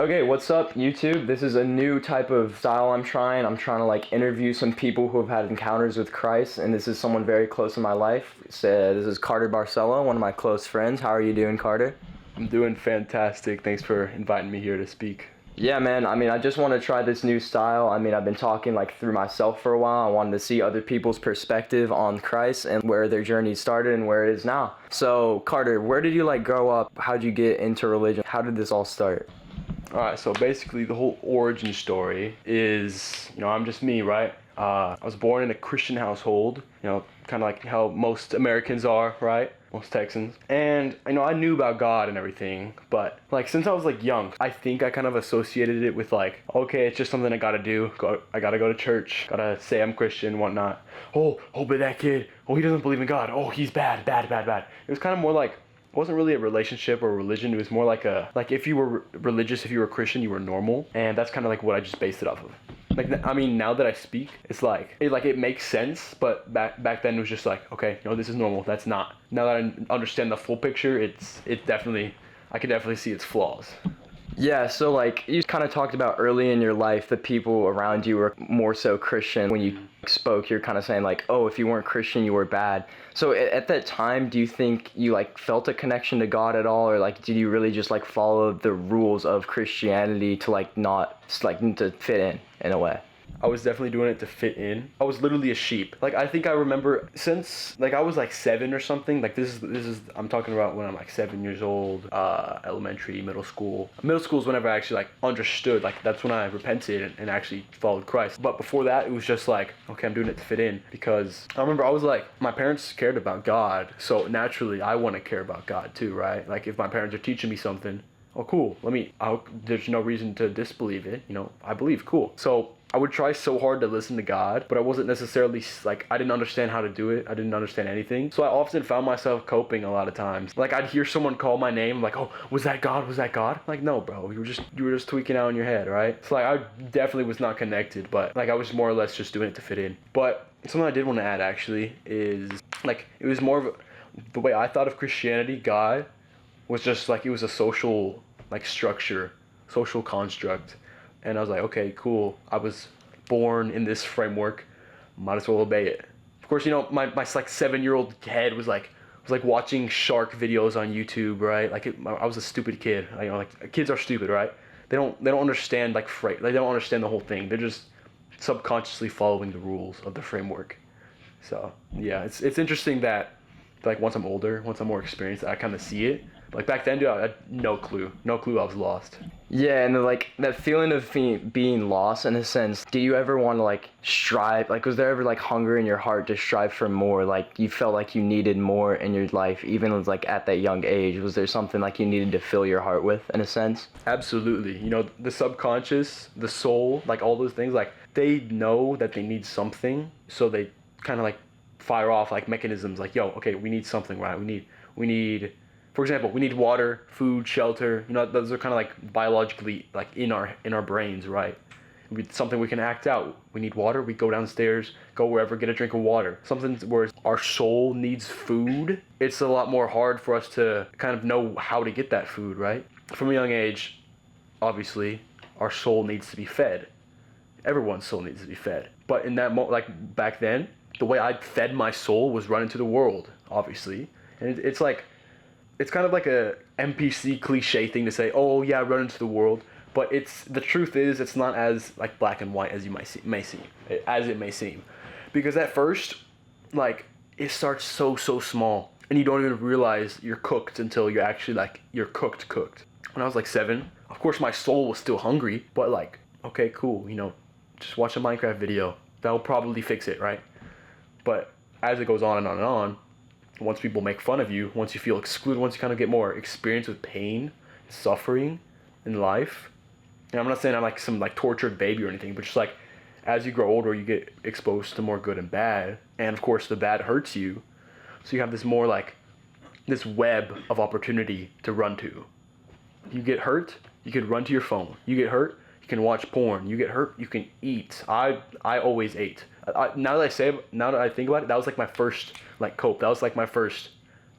Okay, what's up, YouTube? This is a new type of style I'm trying. I'm trying to like interview some people who have had encounters with Christ, and this is someone very close in my life. This is Carter Barcelo, one of my close friends. How are you doing, Carter? I'm doing fantastic. Thanks for inviting me here to speak. Yeah, man. I just want to try this new style. I've been talking like through myself for a while. I wanted to see other people's perspective on Christ and where their journey started and where it is now. So, Carter, where did you like grow up? How did you get into religion? How did this all start? All right, so basically the whole origin story is, I'm just me, right? I was born in a Christian household, kind of like how most Americans are, right? Most Texans. And, I knew about God and everything, but like since I was like young, I think I kind of associated it with like, okay, it's just something I gotta do. I gotta go to church, gotta say I'm Christian, whatnot. But that kid, he doesn't believe in God. Oh, he's bad. It was kind of more like, it wasn't really a relationship or religion. It was more like if you were religious, if you were a Christian, you were normal. And that's kind of like what I just based it off of. Now that I speak, it's like it makes sense, but back then it was just like, okay, this is normal. That's not. Now that I understand the full picture, I could definitely see its flaws. Yeah, so like you kind of talked about early in your life, the people around you were more so Christian. When you spoke, you're kind of saying like, oh, if you weren't Christian, you were bad. So at that time, do you think you like felt a connection to God at all? Or like, did you really just like follow the rules of Christianity to like not like to fit in a way? I was definitely doing it to fit in. I was literally a sheep. Like, I think I remember since, like, I was, like, 7 or something. Like, this is I'm talking about when I'm, like, 7 years old, elementary, middle school. Middle school is whenever I actually, like, understood. Like, that's when I repented and actually followed Christ. But before that, it was just like, okay, I'm doing it to fit in. Because I remember I was, like, my parents cared about God. So, naturally, I want to care about God, too, right? Like, if my parents are teaching me something, oh, cool. There's no reason to disbelieve it. I believe, cool. So, I would try so hard to listen to God, but I wasn't necessarily, like, I didn't understand how to do it. I didn't understand anything. So I often found myself coping a lot of times. Like, I'd hear someone call my name, like, oh, was that God? Was that God? Like, no, bro, you were just tweaking out in your head, right? So, like, I definitely was not connected, but, like, I was more or less just doing it to fit in. But something I did want to add, actually, is, like, it was more of the way I thought of Christianity, God, was just, like, it was a social, like, structure, social construct. And I was like, okay, cool. I was born in this framework. Might as well obey it. Of course, my like 7-year-old head was like watching shark videos on YouTube, right? I was a stupid kid. Like kids are stupid, right? They don't understand they don't understand the whole thing. They're just subconsciously following the rules of the framework. So yeah, it's interesting that like once I'm older, once I'm more experienced, I kind of see it. Like back then, dude, I had no clue. I was lost. Yeah, and like that feeling of being lost in a sense, do you ever want to like strive? Like, was there ever like hunger in your heart to strive for more? Like, you felt like you needed more in your life, even like at that young age? Was there something like you needed to fill your heart with in a sense? Absolutely. The subconscious, the soul, like all those things, like they know that they need something, so they kind of like fire off like mechanisms like, yo, okay, we need something, right? We need, for example, we need water, food, shelter. Those are kind of like biologically like in our brains, right? Something we can act out. We need water, we go downstairs, go wherever, get a drink of water. Something where our soul needs food. It's a lot more hard for us to kind of know how to get that food, right? From a young age, obviously, our soul needs to be fed. Everyone's soul needs to be fed. But in that like back then, the way I fed my soul was run into the world, obviously. And it's kind of like a NPC cliche thing to say, oh yeah, run into the world. But the truth is, it's not as like black and white as it may seem. Because at first, like, it starts so small. And you don't even realize you're cooked until you're actually like, you're cooked. When I was like 7, of course my soul was still hungry, but like, okay, cool, just watch a Minecraft video. That'll probably fix it, right? But as it goes on and on and on, once people make fun of you, once you feel excluded, once you kind of get more experience with pain, suffering in life, and I'm not saying I'm like some like tortured baby or anything, but just like as you grow older, you get exposed to more good and bad, and of course the bad hurts you, so you have this more like this web of opportunity to run to. You get hurt, you could run to your phone. You get hurt, you can watch porn. You get hurt, you can eat. I always ate. Now that I think about it, that was like my first like cope. That was like my first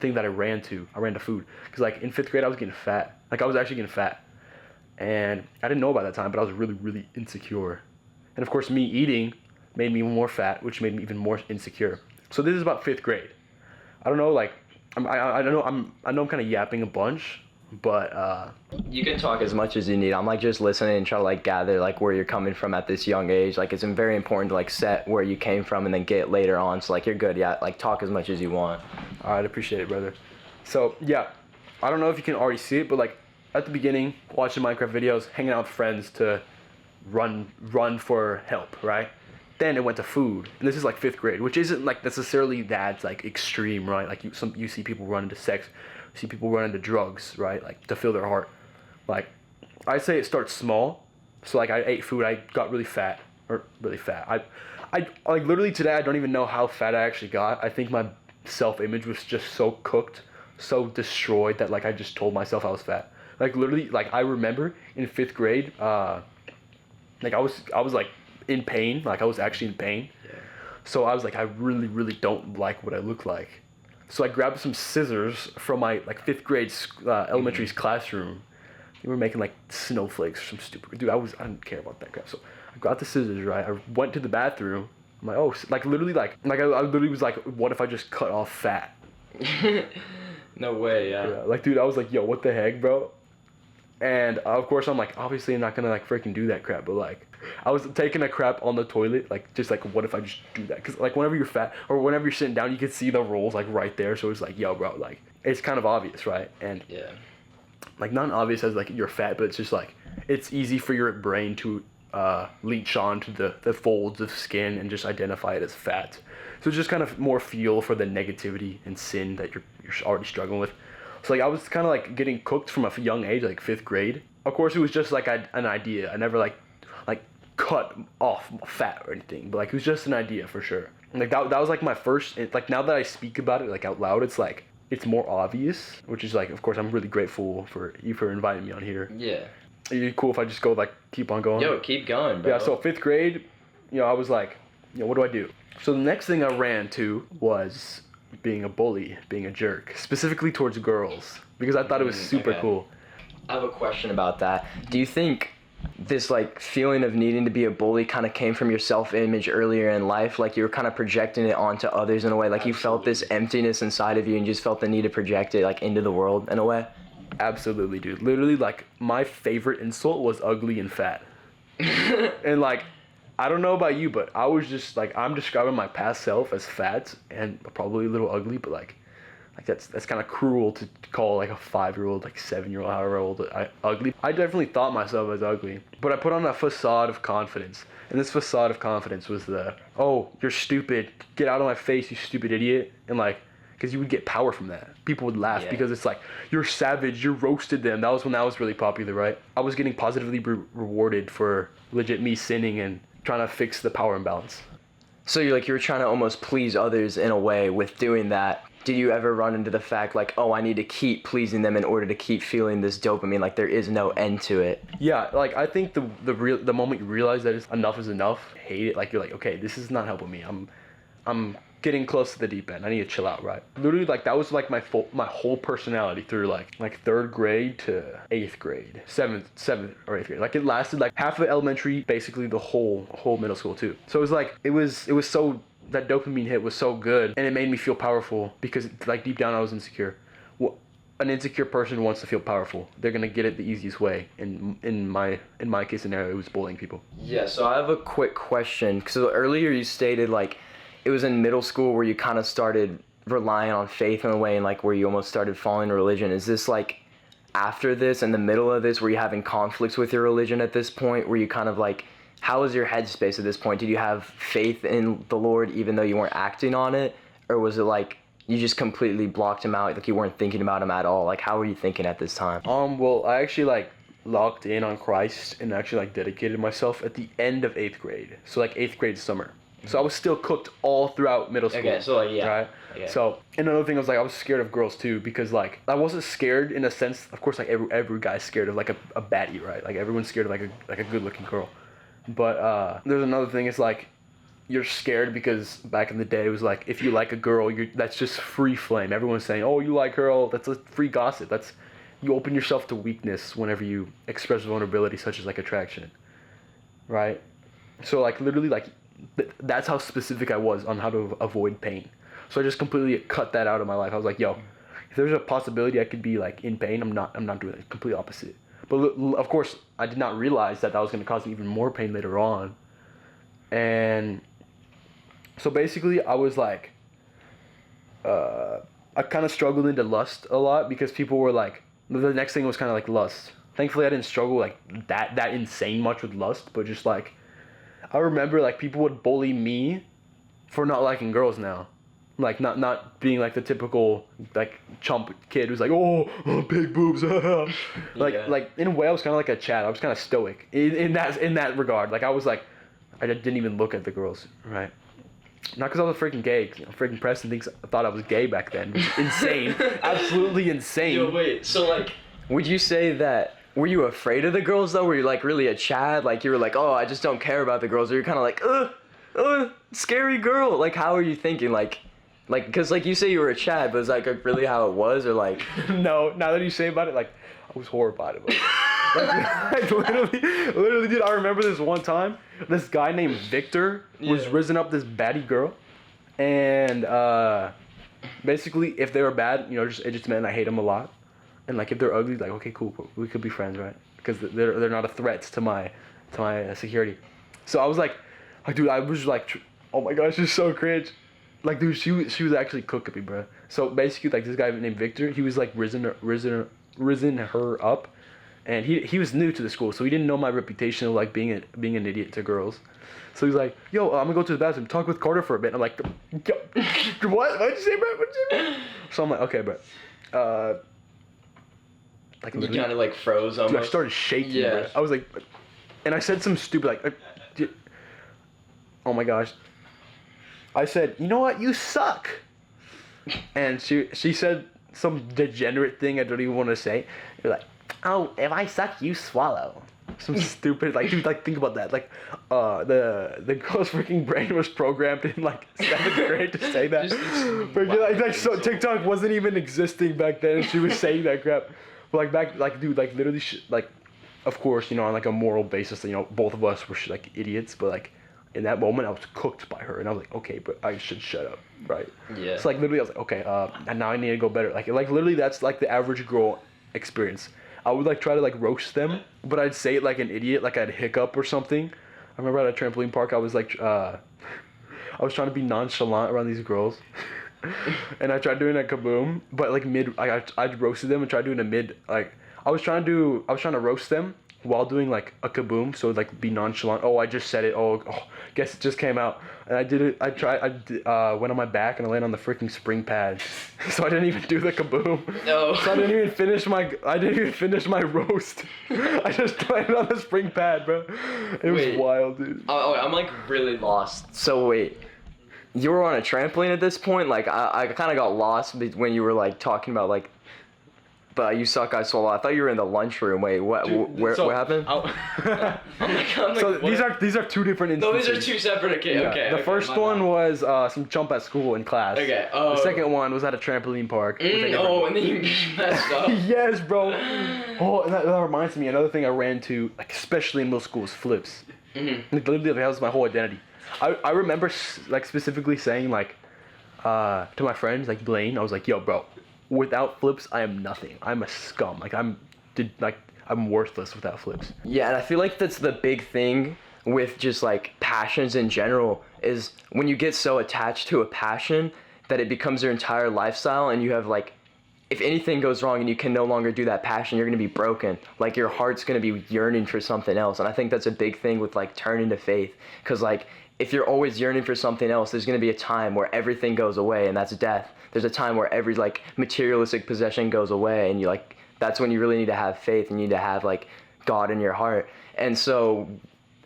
thing that I ran to. I ran to food because like in 5th grade I was getting fat. Like I was actually getting fat, And I didn't know about that time, but I was really, really insecure. And of course, me eating made me more fat, which made me even more insecure. So this is about 5th grade. I don't know, like, I don't know, I know I'm kind of yapping a bunch, but You can talk as much as you need. I'm like just listening and try to like gather like where you're coming from at this young age. Like it's very important to like set where you came from and then get later on. So like you're good. Yeah, like talk as much as you want. all right, appreciate it, brother. So yeah, I don't know if you can already see it, but like at the beginning, watching Minecraft videos, hanging out with friends to run for help, right? Then it went to food, and this is like 5th grade, which isn't like necessarily that like extreme, right? Like you see people run into sex, you see people run into drugs, right? Like to fill their heart. Like I say it starts small, so like I ate food, I got really fat, I like literally today I don't even know how fat I actually got. I think my self-image was just so cooked, so destroyed that like I just told myself I was fat. Like literally, like I remember in 5th grade, like I was like in pain, like I was actually in pain. Yeah. So I was like, I really, really don't like what I look like. So I grabbed some scissors from my like 5th grade elementary's classroom. We were making like snowflakes or some stupid dude. I didn't care about that crap. So I got the scissors, right? I went to the bathroom. I'm like, oh, like literally, like I literally was like, what if I just cut off fat? No way. Yeah. Yeah, like dude, I was like, yo, what the heck, bro? And of course, I'm like, obviously, I'm not gonna like freaking do that crap. But like, I was taking a crap on the toilet, like just like, what if I just do that? Cause like whenever you're fat or whenever you're sitting down, you can see the rolls like right there. So it's like, yo, bro, like it's kind of obvious, right? And Yeah. like not obvious as like you're fat, but it's just like it's easy for your brain to leech onto the folds of skin and just identify it as fat. So it's just kind of more fuel for the negativity and sin that you're already struggling with. So like I was kind of like getting cooked from a young age, like 5th grade. Of course, it was just like an idea. I never like cut off fat or anything, but like it was just an idea for sure. And, like that was like my first. Like now that I speak about it like out loud, it's like it's more obvious, which is like of course I'm really grateful for you for inviting me on here. Yeah. Are you cool if I just go like keep on going? Yo, keep going, bro. Yeah. So 5th grade, I was like, what do I do? So the next thing I ran to was being a bully, being a jerk, specifically towards girls, because I thought it was super okay. cool. I have a question about that. Do you think this like feeling of needing to be a bully kind of came from your self-image earlier in life? Like you were kind of projecting it onto others in a way, like you felt this emptiness inside of you and just felt the need to project it like into the world in a way? Absolutely, dude. Literally, like my favorite insult was ugly and fat. And like, I don't know about you, but I was just like, I'm describing my past self as fat and probably a little ugly, but like that's kind of cruel to call like a 5-year-old, like 7-year-old, however old, ugly. I definitely thought myself as ugly, but I put on a facade of confidence, and this facade of confidence was oh, you're stupid, get out of my face, you stupid idiot, and like, because you would get power from that. People would laugh because it's like, you're savage, you roasted them. That was when that was really popular, right? I was getting positively rewarded for legit me sinning and trying to fix the power imbalance. So you were trying to almost please others in a way with doing that. Did you ever run into the fact like, oh, I need to keep pleasing them in order to keep feeling this dopamine, like there is no end to it? Yeah, like I think the moment you realize that enough is enough, hate it, like you're like, okay, this is not helping me. I'm getting close to the deep end. I need to chill out, right? Literally, like that was like my whole personality through like 3rd grade to 8th grade, 7th or 8th grade. Like it lasted like half of elementary, basically the whole middle school too. So it was like it was so, that dopamine hit was so good, and it made me feel powerful because like deep down I was insecure. Well, an insecure person wants to feel powerful. They're gonna get it the easiest way. In my case scenario, it was bullying people. Yeah. So I have a quick question. So earlier you stated like it was in middle school where you kind of started relying on faith in a way, and like where you almost started falling to religion. Is this like after this, in the middle of this, were you having conflicts with your religion at this point? Were you kind of like, how was your headspace at this point? Did you have faith in the Lord even though you weren't acting on it? Or was it like you just completely blocked him out, like you weren't thinking about him at all? Like how were you thinking at this time? Well, I actually like locked in on Christ and actually like dedicated myself at the end of 8th grade. So like 8th grade summer. So I was still cooked all throughout middle school. Okay, so like, yeah. Right? Okay. So, and another thing was like, I was scared of girls too, because like, I wasn't scared in a sense, of course, like every guy's scared of like a baddie, right? Like everyone's scared of like a good looking girl. But there's another thing, it's like, you're scared because back in the day it was like, if you like a girl, that's just free flame. Everyone's saying, oh, you like her, oh, that's a free gossip. you open yourself to weakness whenever you express vulnerability, such as like attraction, right? So like literally like that's how specific I was on how to avoid pain. So I just completely cut that out of my life. I was like, yo, if there's a possibility I could be like in pain, I'm not doing it. Complete opposite. But of course, I did not realize that was going to cause me even more pain later on. And so basically, I was like, I kind of struggled into lust a lot because people were like, the next thing was kind of like lust. Thankfully, I didn't struggle like that insane much with lust, but just like, I remember like people would bully me for not liking girls now. Like not being like the typical like chump kid who's like, oh big boobs. like in a way I was kind of like a Chad. I was kind of stoic in that regard. Like I was like, I didn't even look at the girls, right? Not because I was freaking gay. Freaking Preston thought I was gay back then. Which is insane. Absolutely insane. Yo, wait. So like, would you say that? Were you afraid of the girls though? Were you like really a Chad? Like you were like, oh, I just don't care about the girls. Or you're kind of like, scary girl. Like how are you thinking? Like, cause like you say you were a Chad, but is like really how it was, or like? No. Now that you say about it, like I was horrified about it. Like literally, dude. I remember this one time. This guy named Victor was risen up this baddie girl, and basically, if they were bad, you know, it just meant I hate them a lot, and like if they're ugly, like okay, cool, we could be friends, right? Because they're not a threat to my security. So I was like, dude, I was like, oh my gosh, this is so cringe. Like, dude, she was actually cooking me, bro. So basically, like this guy named Victor, he was like risen her up. And he was new to the school, so he didn't know my reputation of like being an idiot to girls. So he's like, yo, I'm gonna go to the bathroom, talk with Carter for a bit. And I'm like, yo, what? What'd you say, bro? What'd you say, bro? So I'm like, okay, bro. Like you kind of like froze almost. Dude, I started shaking, bro. I was like, and I said some stupid oh my gosh. I said, you know what? You suck. And she said some degenerate thing I don't even want to say. You're like, oh, if I suck, you swallow. Some stupid, like, dude, like, think about that. Like, the girl's freaking brain was programmed in, like, 7th grade to say that. So TikTok wasn't even existing back then, and she was saying that crap. But, dude, literally, like, of course, you know, on, like, a moral basis, you know, both of us were, like, idiots, but, like, in that moment, I was cooked by her, and I was like, okay, but I should shut up, right? Yeah. So, like, literally, I was like, okay, and now I need to go better. Like, literally, that's, like, the average girl experience. I would like try to like roast them, but I'd say it like an idiot, like I'd hiccup or something. I remember at a trampoline park, I was like, I was trying to be nonchalant around these girls, and I tried doing a kaboom, but like I roasted them and tried doing a mid, like I was trying to roast them while doing like a kaboom, so like be nonchalant. Oh, I just said it. Oh, guess it just came out. And I did it. I went on my back and I landed on the freaking spring pad, so I didn't even do the kaboom. No. So I didn't even finish my roast. I just landed on the spring pad, bro. It was wild, dude. Oh, I'm like really lost. So wait, you were on a trampoline at this point? Like I kind of got lost when you were like talking about like. But you suck, I swallow. I thought you were in the lunchroom. Wait, what? Dude, what happened? So these are two different instances. No, these are two separate. Okay. The first one was some jump at school in class. Okay. The second one was at a trampoline park. And then you messed up. Yes, bro. Oh, and that reminds me. Another thing I ran to, like especially in middle school, is flips. Mm-hmm. Like, literally, that was my whole identity. I remember like specifically saying like to my friends like Blaine, I was like, yo, bro. Without flips, I am nothing. I'm a scum. Like I'm worthless without flips. Yeah, and I feel like that's the big thing with just like passions in general is when you get so attached to a passion that it becomes your entire lifestyle, and you have like, if anything goes wrong and you can no longer do that passion, you're gonna be broken. Like your heart's gonna be yearning for something else, and I think that's a big thing with like turning to faith, because like if you're always yearning for something else, there's gonna be a time where everything goes away, and that's death. There's a time where every like materialistic possession goes away, and you like that's when you really need to have faith and you need to have like God in your heart. And so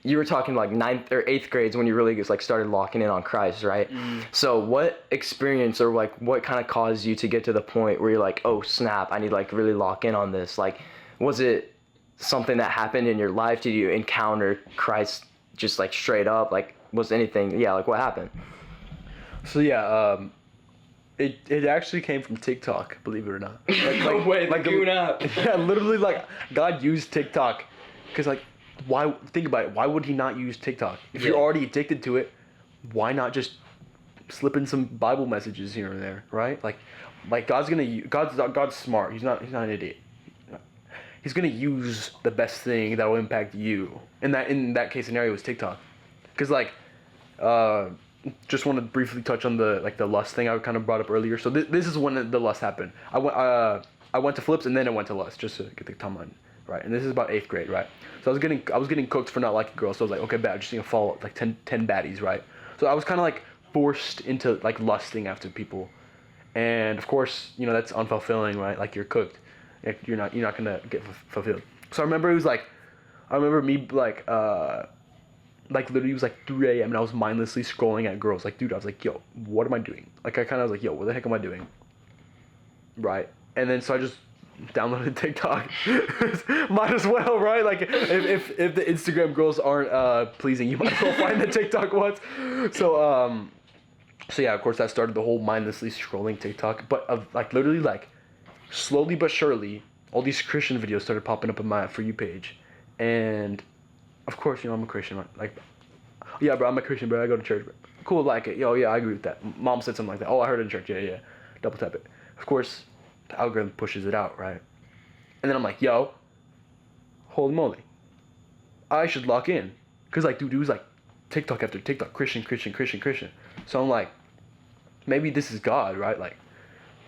you were talking like 9th or 8th grades when you really just like started locking in on Christ, right? So what experience or like what kind of caused you to get to the point where you're like, oh snap, I need to like really lock in on this? Like, was it something that happened in your life? Did you encounter Christ just like straight up? Like, was anything, like what happened? So It actually came from TikTok, believe it or not. No way, like Goon app. Yeah, literally, like, God used TikTok. Because, like, why, think about it, why would he not use TikTok? If you're already addicted to it, why not just slip in some Bible messages here and there, right? Like God's smart. He's not an idiot. He's gonna use the best thing that will impact you. In that case scenario was TikTok. Because, like, just want to briefly touch on the lust thing I kind of brought up earlier. So this is when the lust happened. I went to Flips and then I went to lust just to get the timeline right. And this is about 8th grade, right? So I was getting cooked for not liking girls. So I was like, okay, bad. I'm just gonna follow like 10 baddies, right? So I was kind of like forced into like lusting after people, and of course, you know, that's unfulfilling, right? Like, you're cooked, you're not gonna get fulfilled. So I remember me like literally it was like 3 a.m. and I was mindlessly scrolling at girls. Like, dude, I was like, yo, what am I doing? Like, I kind of was like, yo, what the heck am I doing? Right. And then so I just downloaded TikTok. Might as well, right? Like, if the Instagram girls aren't pleasing, you might as well find the TikTok ones. So yeah, of course that started the whole mindlessly scrolling TikTok. But like literally, like, slowly but surely, all these Christian videos started popping up on my For You page, and of course, you know, I'm a Christian, right? Like, yeah, bro, I'm a Christian, bro. I go to church, bro. Cool, like it. Yo, yeah, I agree with that. Mom said something like that. Oh, I heard it in church. Yeah. Double tap it. Of course, the algorithm pushes it out, right? And then I'm like, yo, holy moly, I should lock in. Because, like, dude, it was like TikTok after TikTok, Christian. So I'm like, maybe this is God, right? Like,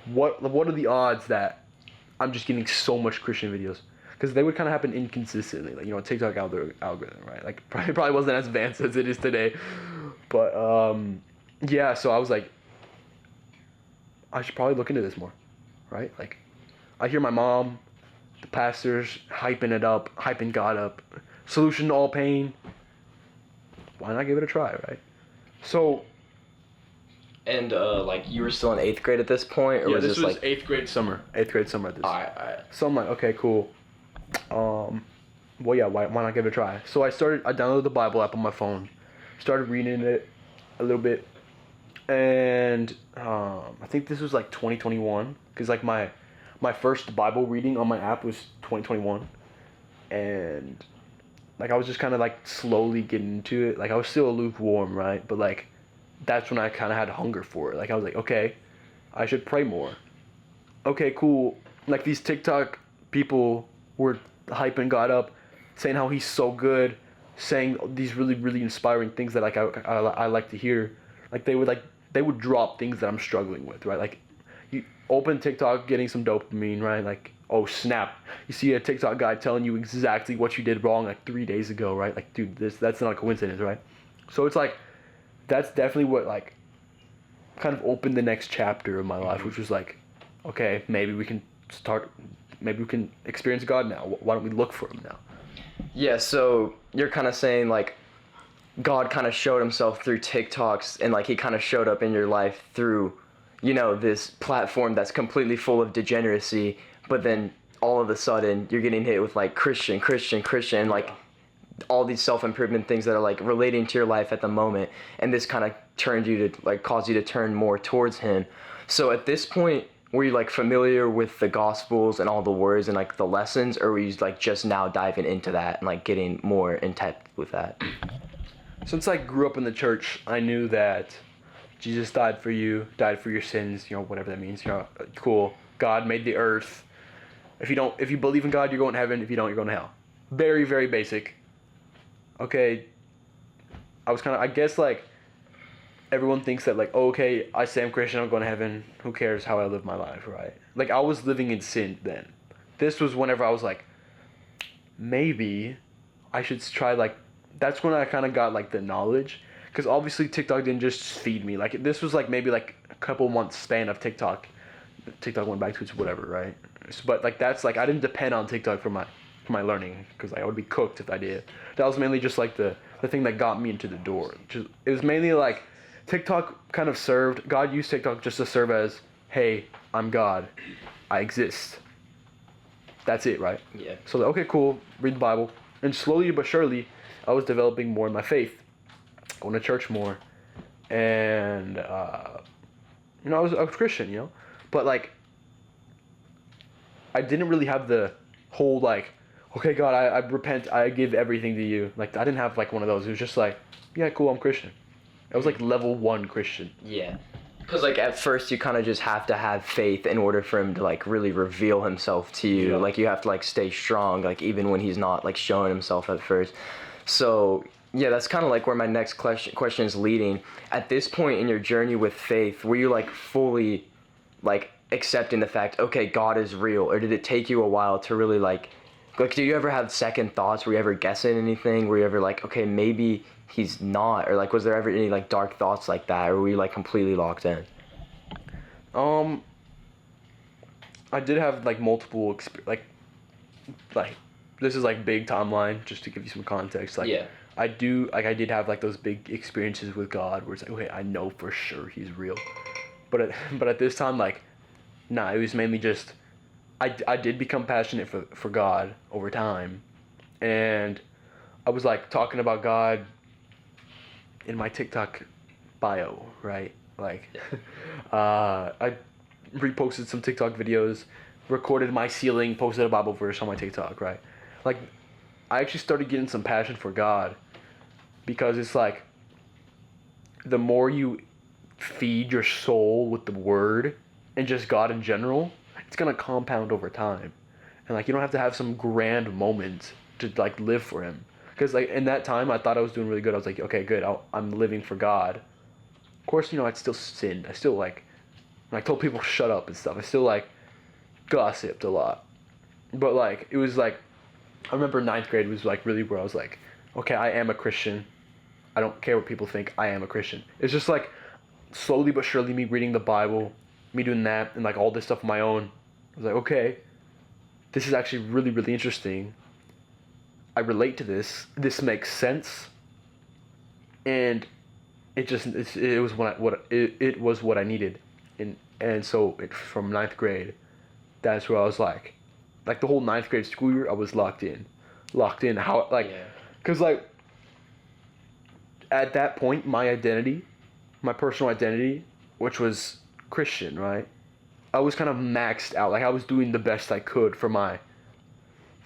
what are the odds that I'm just getting so much Christian videos? Because they would kind of happen inconsistently, like, you know, TikTok algorithm, right? Like, probably wasn't as advanced as it is today, but yeah. So I was like, I should probably look into this more, right? Like, I hear my mom, the pastors hyping God up, solution to all pain. Why not give it a try, right? So. And like, you were still in 8th grade at this point, or Yeah, was this was like 8th grade summer. 8th grade summer at this. Alright. So I'm like, okay, cool. Well, yeah, why not give it a try? So I downloaded the Bible app on my phone, started reading it a little bit, and I think this was like 2021, because like my first Bible reading on my app was 2021, and like I was just kind of like slowly getting into it. Like, I was still lukewarm, right? But like, that's when I kind of had hunger for it. Like, I was like, okay, I should pray more. Okay, cool. Like, these TikTok people were hyping God up, saying how he's so good, saying these really, really inspiring things that like I like to hear. Like, they would drop things that I'm struggling with, right? Like, you open TikTok, getting some dopamine, right? Like, oh snap, you see a TikTok guy telling you exactly what you did wrong like 3 days ago, right? Like, dude, that's not a coincidence, right? So it's like, that's definitely what like kind of opened the next chapter of my life, which was like, okay, maybe we can experience God now. Why don't we look for him now? Yeah, so you're kind of saying like God kind of showed himself through TikToks, and like he kind of showed up in your life through, you know, this platform that's completely full of degeneracy, but then all of a sudden you're getting hit with like Christian, like all these self-improvement things that are like relating to your life at the moment, and this kind of turned you to like cause you to turn more towards him. So at this point, were you like familiar with the Gospels and all the words and like the lessons, or were you like just now diving into that and like getting more in depth with that? Since I grew up in the church, I knew that Jesus died for your sins, you know, whatever that means. You know, cool. God made the earth. If you believe in God, you're going to heaven. If you don't, you're going to hell. Very, very basic. Okay, I guess like everyone thinks that like, oh, okay, I say I'm Christian, I'm going to heaven, who cares how I live my life, right? Like, I was living in sin then. This was whenever I was like, maybe I should try, like, that's when I kind of got like the knowledge, because obviously TikTok didn't just feed me. Like, this was like maybe like a couple months span of TikTok went back to its whatever, right? But like, that's like, I didn't depend on TikTok for my learning, because I would be cooked if I did. That was mainly just like the thing that got me into the door. It was mainly like TikTok kind of God used TikTok just to serve as, hey, I'm God, I exist. That's it, right? Yeah. So okay, cool, read the Bible, and slowly but surely I was developing more in my faith, going to church more, and I was Christian, but like I didn't really have the whole like, okay, God, I repent, I give everything to you. Like I didn't have like one of those. It was just like, yeah, cool, I'm Christian. I was like level 1 Christian. Yeah. Because like at first you kind of just have to have faith in order for him to like really reveal himself to you. Yeah. Like you have to like stay strong, like even when he's not like showing himself at first. So yeah, that's kind of like where my next question is leading. At this point in your journey with faith, were you like fully like accepting the fact, okay, God is real, or did it take you a while to really like do you ever have second thoughts? Were you ever guessing anything? Were you ever like, okay, maybe he's not, or like was there ever any like dark thoughts like that, or were you like completely locked in? I did have like multiple like this is like big timeline just to give you some context. Like Yeah. I did have like those big experiences with God where it's like, okay, I know for sure he's real. But at this time, like, nah, it was mainly just I did become passionate for God over time, and I was like talking about God in my TikTok bio, right? Like, I reposted some TikTok videos, recorded my ceiling, posted a Bible verse on my TikTok, right? Like, I actually started getting some passion for God because it's like the more you feed your soul with the word and just God in general, it's gonna compound over time. And like you don't have to have some grand moment to like live for him. Because like in that time I thought I was doing really good. I was like, okay, good, I'm living for God. Of course, I'd still sinned. I still like, I told people to shut up and stuff. I still like gossiped a lot. But like it was like, I remember ninth grade was like really where I was like, okay, I am a Christian. I don't care what people think, I am a Christian. It's just like slowly but surely me reading the Bible, me doing that, and like all this stuff on my own. I was like, okay, this is actually really, really interesting. I relate to this. This makes sense. And it was what I needed. And so from ninth grade, that's where I was like the whole ninth grade school year, I was locked in. How like, Yeah. cause like at that point, my identity, my personal identity, which was Christian, right? I was kind of maxed out. Like I was doing the best I could for my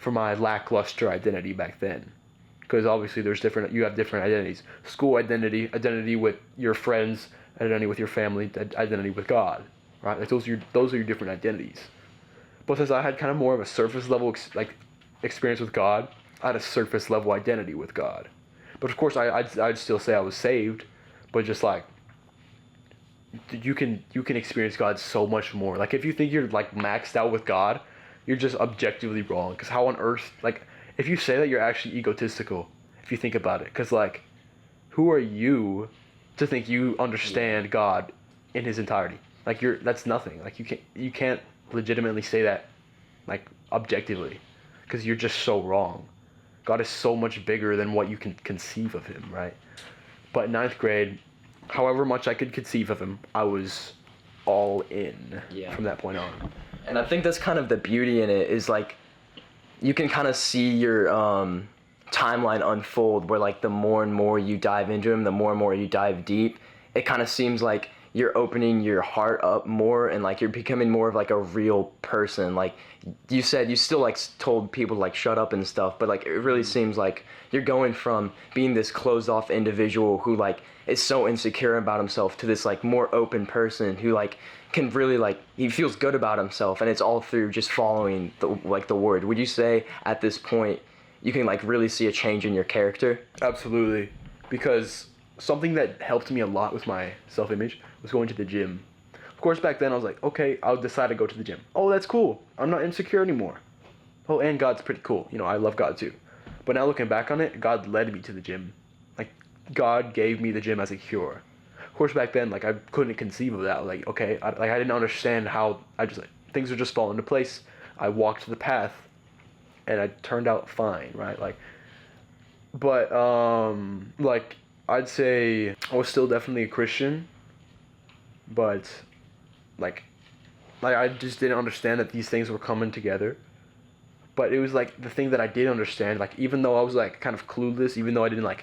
lackluster identity back then. Because obviously you have different identities. School identity with your friends, identity with your family, identity with God, right? Like those are your different identities. But since I had kind of more of a surface level experience with God, I had a surface level identity with God. But of course, I'd still say I was saved, but just like you can experience God so much more. Like if you think you're like maxed out with God, you're just objectively wrong. Because how on earth, like if you say that, you're actually egotistical. If you think about it, because like, who are you to think you understand God in His entirety? Like that's nothing. Like you can't legitimately say that, like objectively, because you're just so wrong. God is so much bigger than what you can conceive of Him, right? But ninth grade, however much I could conceive of Him, I was all in from that point on. And I think that's kind of the beauty in it, is like you can kind of see your timeline unfold, where like the more and more you dive into him, the more and more you dive deep, it kind of seems like you're opening your heart up more, and like you're becoming more of like a real person. Like you said, you still like told people to like shut up and stuff, but like it really seems like you're going from being this closed off individual who like is so insecure about himself to this like more open person who like can really like, he feels good about himself, and it's all through just following the word. Would you say at this point you can like really see a change in your character? Absolutely, because something that helped me a lot with my self-image was going to the gym. Of course, back then I was like, okay, I'll decide to go to the gym. Oh, that's cool. I'm not insecure anymore. Oh, and God's pretty cool. I love God too. But now looking back on it, God led me to the gym. Like, God gave me the gym as a cure. Of course, back then, like, I couldn't conceive of that. Like, okay, I didn't understand how, things would just fall into place. I walked the path, and I turned out fine, right? But, I'd say I was still definitely a Christian, but, I just didn't understand that these things were coming together. But it was, the thing that I did understand, even though I was, kind of clueless, even though I didn't,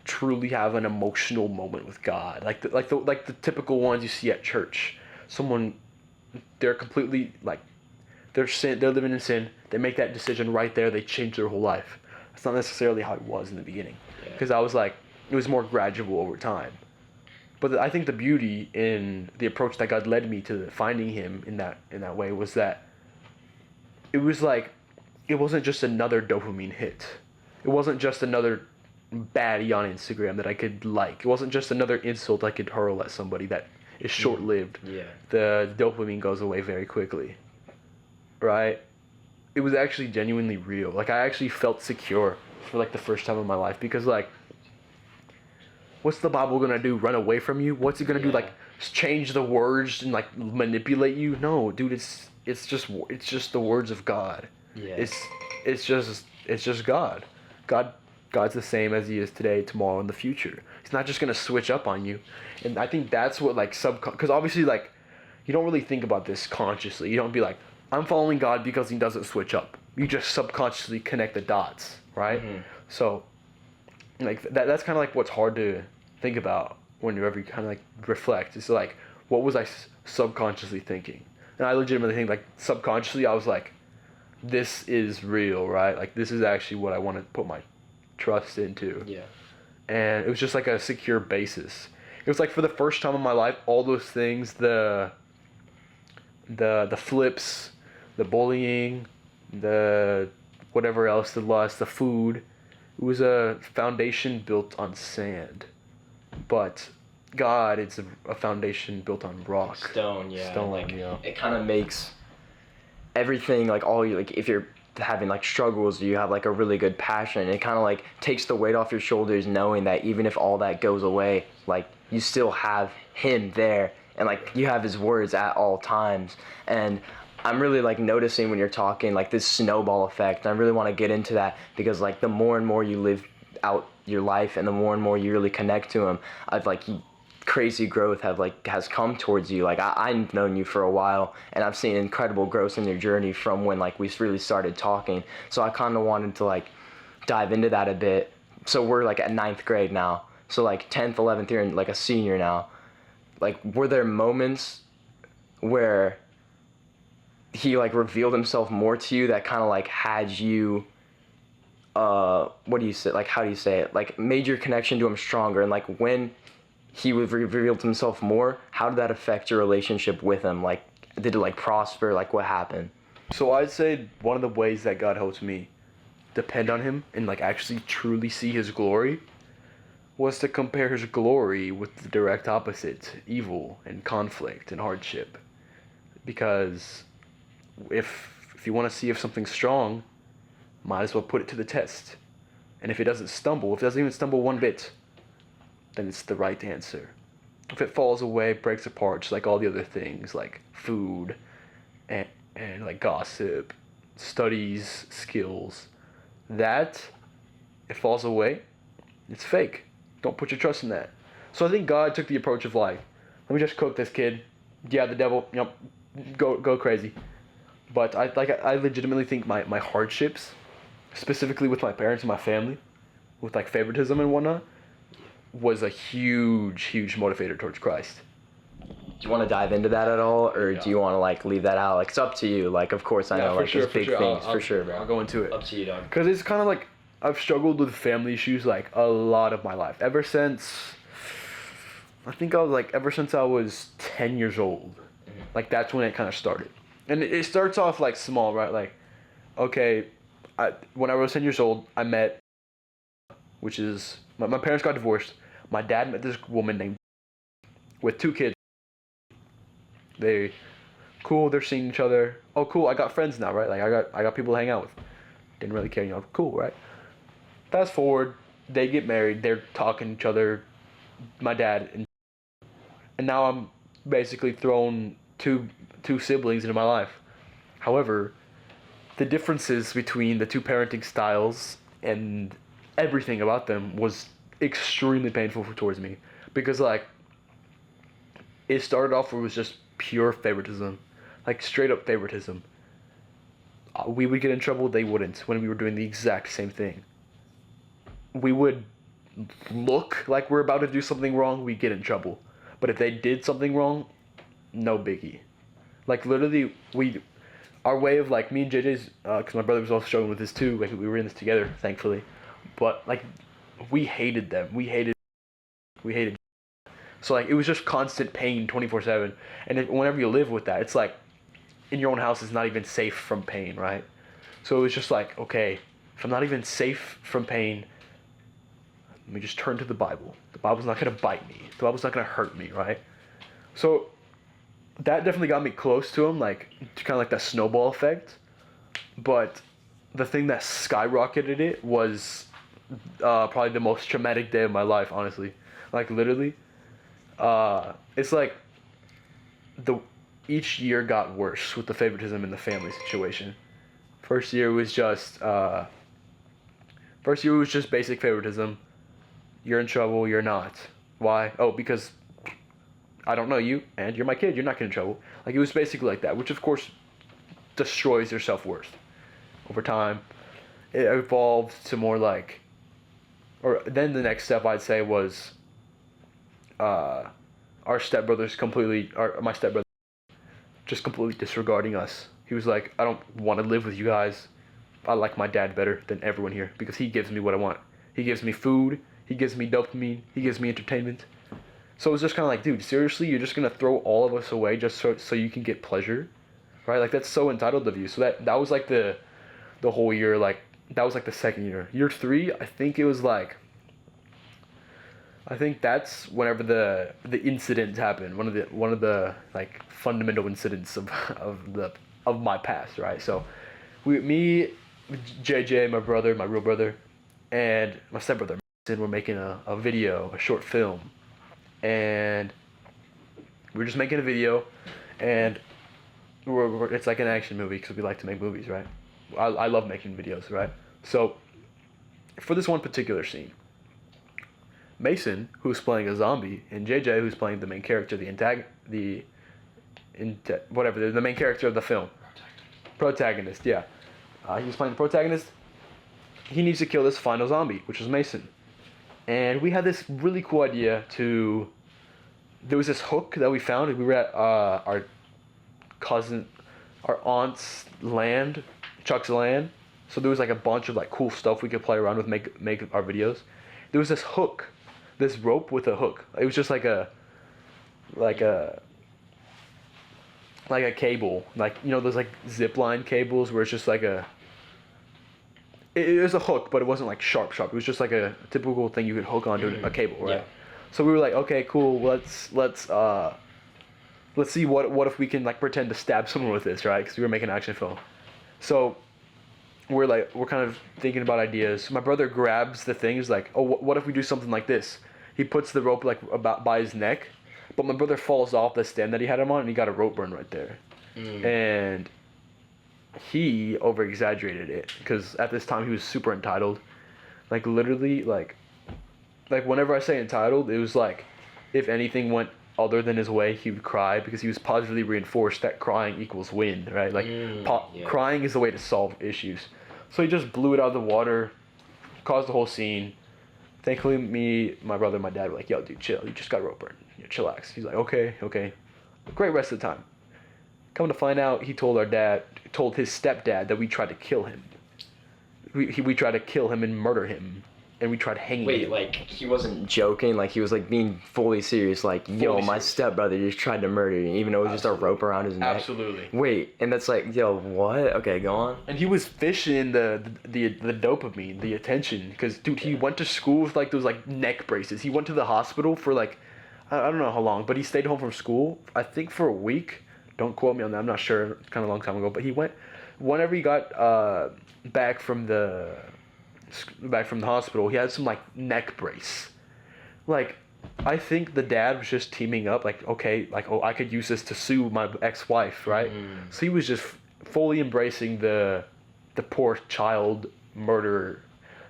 truly have an emotional moment with God, the typical ones you see at church, someone, they're completely like, they're living in sin. They make that decision right there. They change their whole life. That's not necessarily how it was in the beginning, because I was like, it was more gradual over time. But I think the beauty in the approach that God led me to finding Him in that way was that it was like, it wasn't just another dopamine hit. It wasn't just another baddie on Instagram that I could like. It wasn't just another insult I could hurl at somebody that is short-lived. Yeah. The dopamine goes away very quickly. Right? It was actually genuinely real. Like, I actually felt secure for like the first time in my life, because like, what's the Bible gonna do? Run away from you? What's it gonna do? Like, change the words and like manipulate you? No, dude. It's just the words of God. Yeah. It's just God. God's the same as He is today, tomorrow, and the future. He's not just gonna switch up on you. And I think that's what like because obviously like, you don't really think about this consciously. You don't be like, I'm following God because He doesn't switch up. You just subconsciously connect the dots, right? Mm-hmm. So, like that's kind of like what's hard to think about whenever you kind of like reflect. It's like, what was I subconsciously thinking? And I legitimately think like subconsciously I was like, this is real, right? Like, this is actually what I want to put my trust into. Yeah. And it was just like a secure basis. It was like, for the first time in my life, all those things, the flips, the bullying, the whatever else, the lust, the food, it was a foundation built on sand. But God, it's a foundation built on rock. Stone, yeah. Stone, like, yeah. It kind of makes everything, like, all you, like, if you're having like struggles, you have like a really good passion, it kind of like takes the weight off your shoulders, knowing that even if all that goes away, like, you still have Him there, and like, you have His words at all times. And I'm really like noticing when you're talking like this snowball effect. I really want to get into that, because like, the more and more you live out your life and the more and more you really connect to Him, I've like, crazy growth has come towards you. Like, I've known you for a while, and I've seen incredible growth in your journey from when like we really started talking. So I kind of wanted to like dive into that a bit. So we're like at 9th grade now, so like 10th, 11th, you're like a senior now. Like, were there moments where He like revealed Himself more to you that kind of like had you what do you say, like, how do you say it, like, made your connection to Him stronger? And like, when He revealed Himself more, how did that affect your relationship with Him? Like, did it like prosper? Like, what happened? So I'd say one of the ways that God helped me depend on Him and like actually truly see His glory was to compare His glory with the direct opposite, evil and conflict and hardship. Because if you want to see if something's strong, might as well put it to the test. And if it doesn't even stumble one bit, then it's the right answer. If it falls away, breaks apart, just like all the other things, like food and like gossip, studies, skills, that, it falls away, it's fake. Don't put your trust in that. So I think God took the approach of like, let me just cook this kid. Yeah, the devil, yep, go crazy. But I legitimately think my hardships, specifically with my parents and my family, with like favoritism and whatnot, was a huge motivator towards Christ. Do you want to dive into that at all, or do you want to like leave that out? Like, it's up to you. Like, of course, I know like there's big things for sure, bro. I'll go into it. Up to you, dog. Because it's kind of like, I've struggled with family issues like a lot of my life. Ever since I was 10 years old. Like, that's when it kind of started. And it starts off like small, right? Like, okay, when I was 10 years old, I met, which is, my parents got divorced. My dad met this woman named, with 2 kids. They're seeing each other. Oh, cool, I got friends now, right? Like, I got people to hang out with. Didn't really care, cool, right? Fast forward, they get married, they're talking to each other, my dad, and now I'm basically thrown two siblings into my life. However, the differences between the 2 parenting styles and everything about them was extremely painful towards me, because like, it started off where it was just pure favoritism, like straight up favoritism. We would get in trouble, they wouldn't, when we were doing the exact same thing. We would look like we're about to do something wrong, we'd get in trouble. But if they did something wrong, no biggie. Like literally, our way of like me and JJ's, because my brother was also struggling with this too. Like we were in this together, thankfully. But like, we hated them. We hated. So like it was just constant pain 24/7. And whenever you live with that, it's like in your own house is not even safe from pain, right? So it was just like, okay, if I'm not even safe from pain, let me just turn to the Bible. The Bible's not gonna bite me. The Bible's not gonna hurt me, right? So that definitely got me close to him, like kind of like that snowball effect. But the thing that skyrocketed it was probably the most traumatic day of my life, honestly. Like literally, it's like each year got worse with the favoritism in the family situation. First year was just basic favoritism. You're in trouble, you're not. Why? Oh, because I don't know you, and you're my kid, you're not getting in trouble. Like, it was basically like that, which of course destroys your self-worth. Over time, it evolved to more like, or then the next step I'd say was, my stepbrother just completely disregarding us. He was like, I don't want to live with you guys. I like my dad better than everyone here because he gives me what I want. He gives me food, he gives me dopamine, he gives me entertainment. So it was just kind of like, dude, seriously, you're just gonna throw all of us away just so you can get pleasure, right? Like that's so entitled of you. So that was like the whole year. Like that was like the second year. Year 3, I think it was like. I think that's whenever the incident happened. One of the like fundamental incidents of my past, right? So, me, JJ, my brother, my real brother, and my stepbrother, were making a video, a short film. And we were just making a video, and it's like an action movie because we like to make movies, right? I love making videos, right? So, for this one particular scene, Mason, who's playing a zombie, and JJ, who's playing the main character, the main character of the film. Protagonist, yeah. He was playing the protagonist. He needs to kill this final zombie, which is Mason. And we had this really cool idea there was this hook that we found. We were at our aunt's land, Chuck's land. So there was like a bunch of like cool stuff we could play around with, make our videos. There was this hook, this rope with a hook. It was just like a cable, like those like zip line cables where it's just like it was a hook, but it wasn't like sharp. It was just like a typical thing you could hook onto a cable, right? Yeah. So we were like, okay, cool. Let's see what if we can like pretend to stab someone with this, right? Because we were making an action film. So we're kind of thinking about ideas. My brother grabs the thing. He's like, oh, what if we do something like this? He puts the rope like about by his neck, but my brother falls off the stand that he had him on, and he got a rope burn right there. And he over exaggerated it because at this time he was super entitled. Like literally, like whenever I say entitled, it was like if anything went other than his way, he would cry because he was positively reinforced that crying equals win, right? Like crying is the way to solve issues. So he just blew it out of the water, caused the whole scene. Thankfully, me, my brother, and my dad were like, yo, dude, chill. You just got rope burn. Chillax. He's like, okay. Great rest of the time. Come to find out, he told his stepdad that we tried to kill him. We tried to kill him and murder him. And we tried hanging him. Wait, like, he wasn't joking? Like, he was, like, being fully serious? Like, my stepbrother just tried to murder you, even though it was just a rope around his neck? Absolutely. Wait, and that's like, yo, what? Okay, go on. And he was fishing the dopamine, the attention. Because, dude, he went to school with, like, those, like, neck braces. He went to the hospital for, like, I don't know how long, but he stayed home from school, I think for a week. Don't quote me on that, I'm not sure. It's kind of a long time ago. But he went, whenever he got back from the hospital, he had some like neck brace. Like, I think the dad was just teaming up, like, okay, like, oh, I could use this to sue my ex-wife, right? So he was just fully embracing the poor child murderer.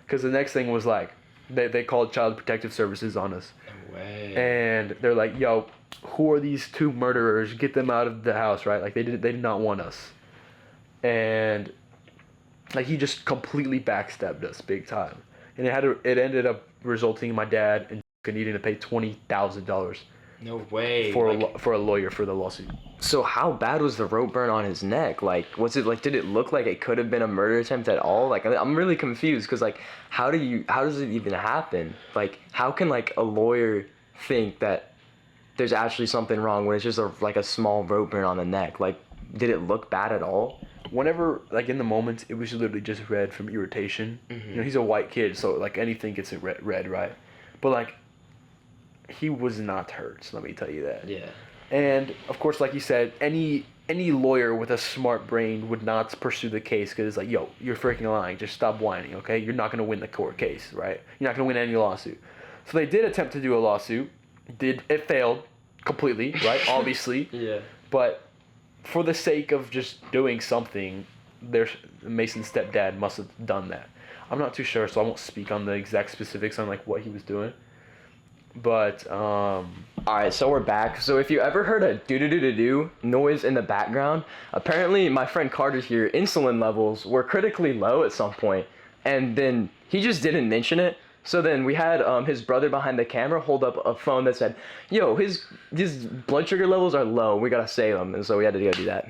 Because the next thing was like, they called Child Protective Services on us. No way. And they're like, yo, who are these two murderers? Get them out of the house, right? Like, they did not want us. And like, he just completely backstabbed us big time. And it ended up resulting in my dad and needing to pay $20,000 No way. for a lawyer for the lawsuit. So how bad was the rope burn on his neck? Like, was it like, did it look like it could have been a murder attempt at all? Like, I'm really confused because like, how does it even happen? Like, how can like a lawyer think that there's actually something wrong when it's just like a small rope burn on the neck? Like, did it look bad at all? Whenever, like, in the moment, it was literally just red from irritation. Mm-hmm. You know, he's a white kid, so, like, anything gets it red, right? But, like, he was not hurt, so let me tell you that. Yeah. And, of course, like you said, any lawyer with a smart brain would not pursue the case because it's like, yo, you're freaking lying. Just stop whining, okay? You're not going to win the court case, right? You're not going to win any lawsuit. So they did attempt to do a lawsuit. It failed completely, right? Obviously. Yeah. But for the sake of just doing something, Mason's stepdad must have done that. I'm not too sure, so I won't speak on the exact specifics on like what he was doing. But All right, so we're back. So if you ever heard a do noise in the background, apparently my friend Carter here, insulin levels were critically low at some point, and then he just didn't mention it. So then we had his brother behind the camera hold up a phone that said, "Yo, his blood sugar levels are low. We gotta save him," and so we had to go do that.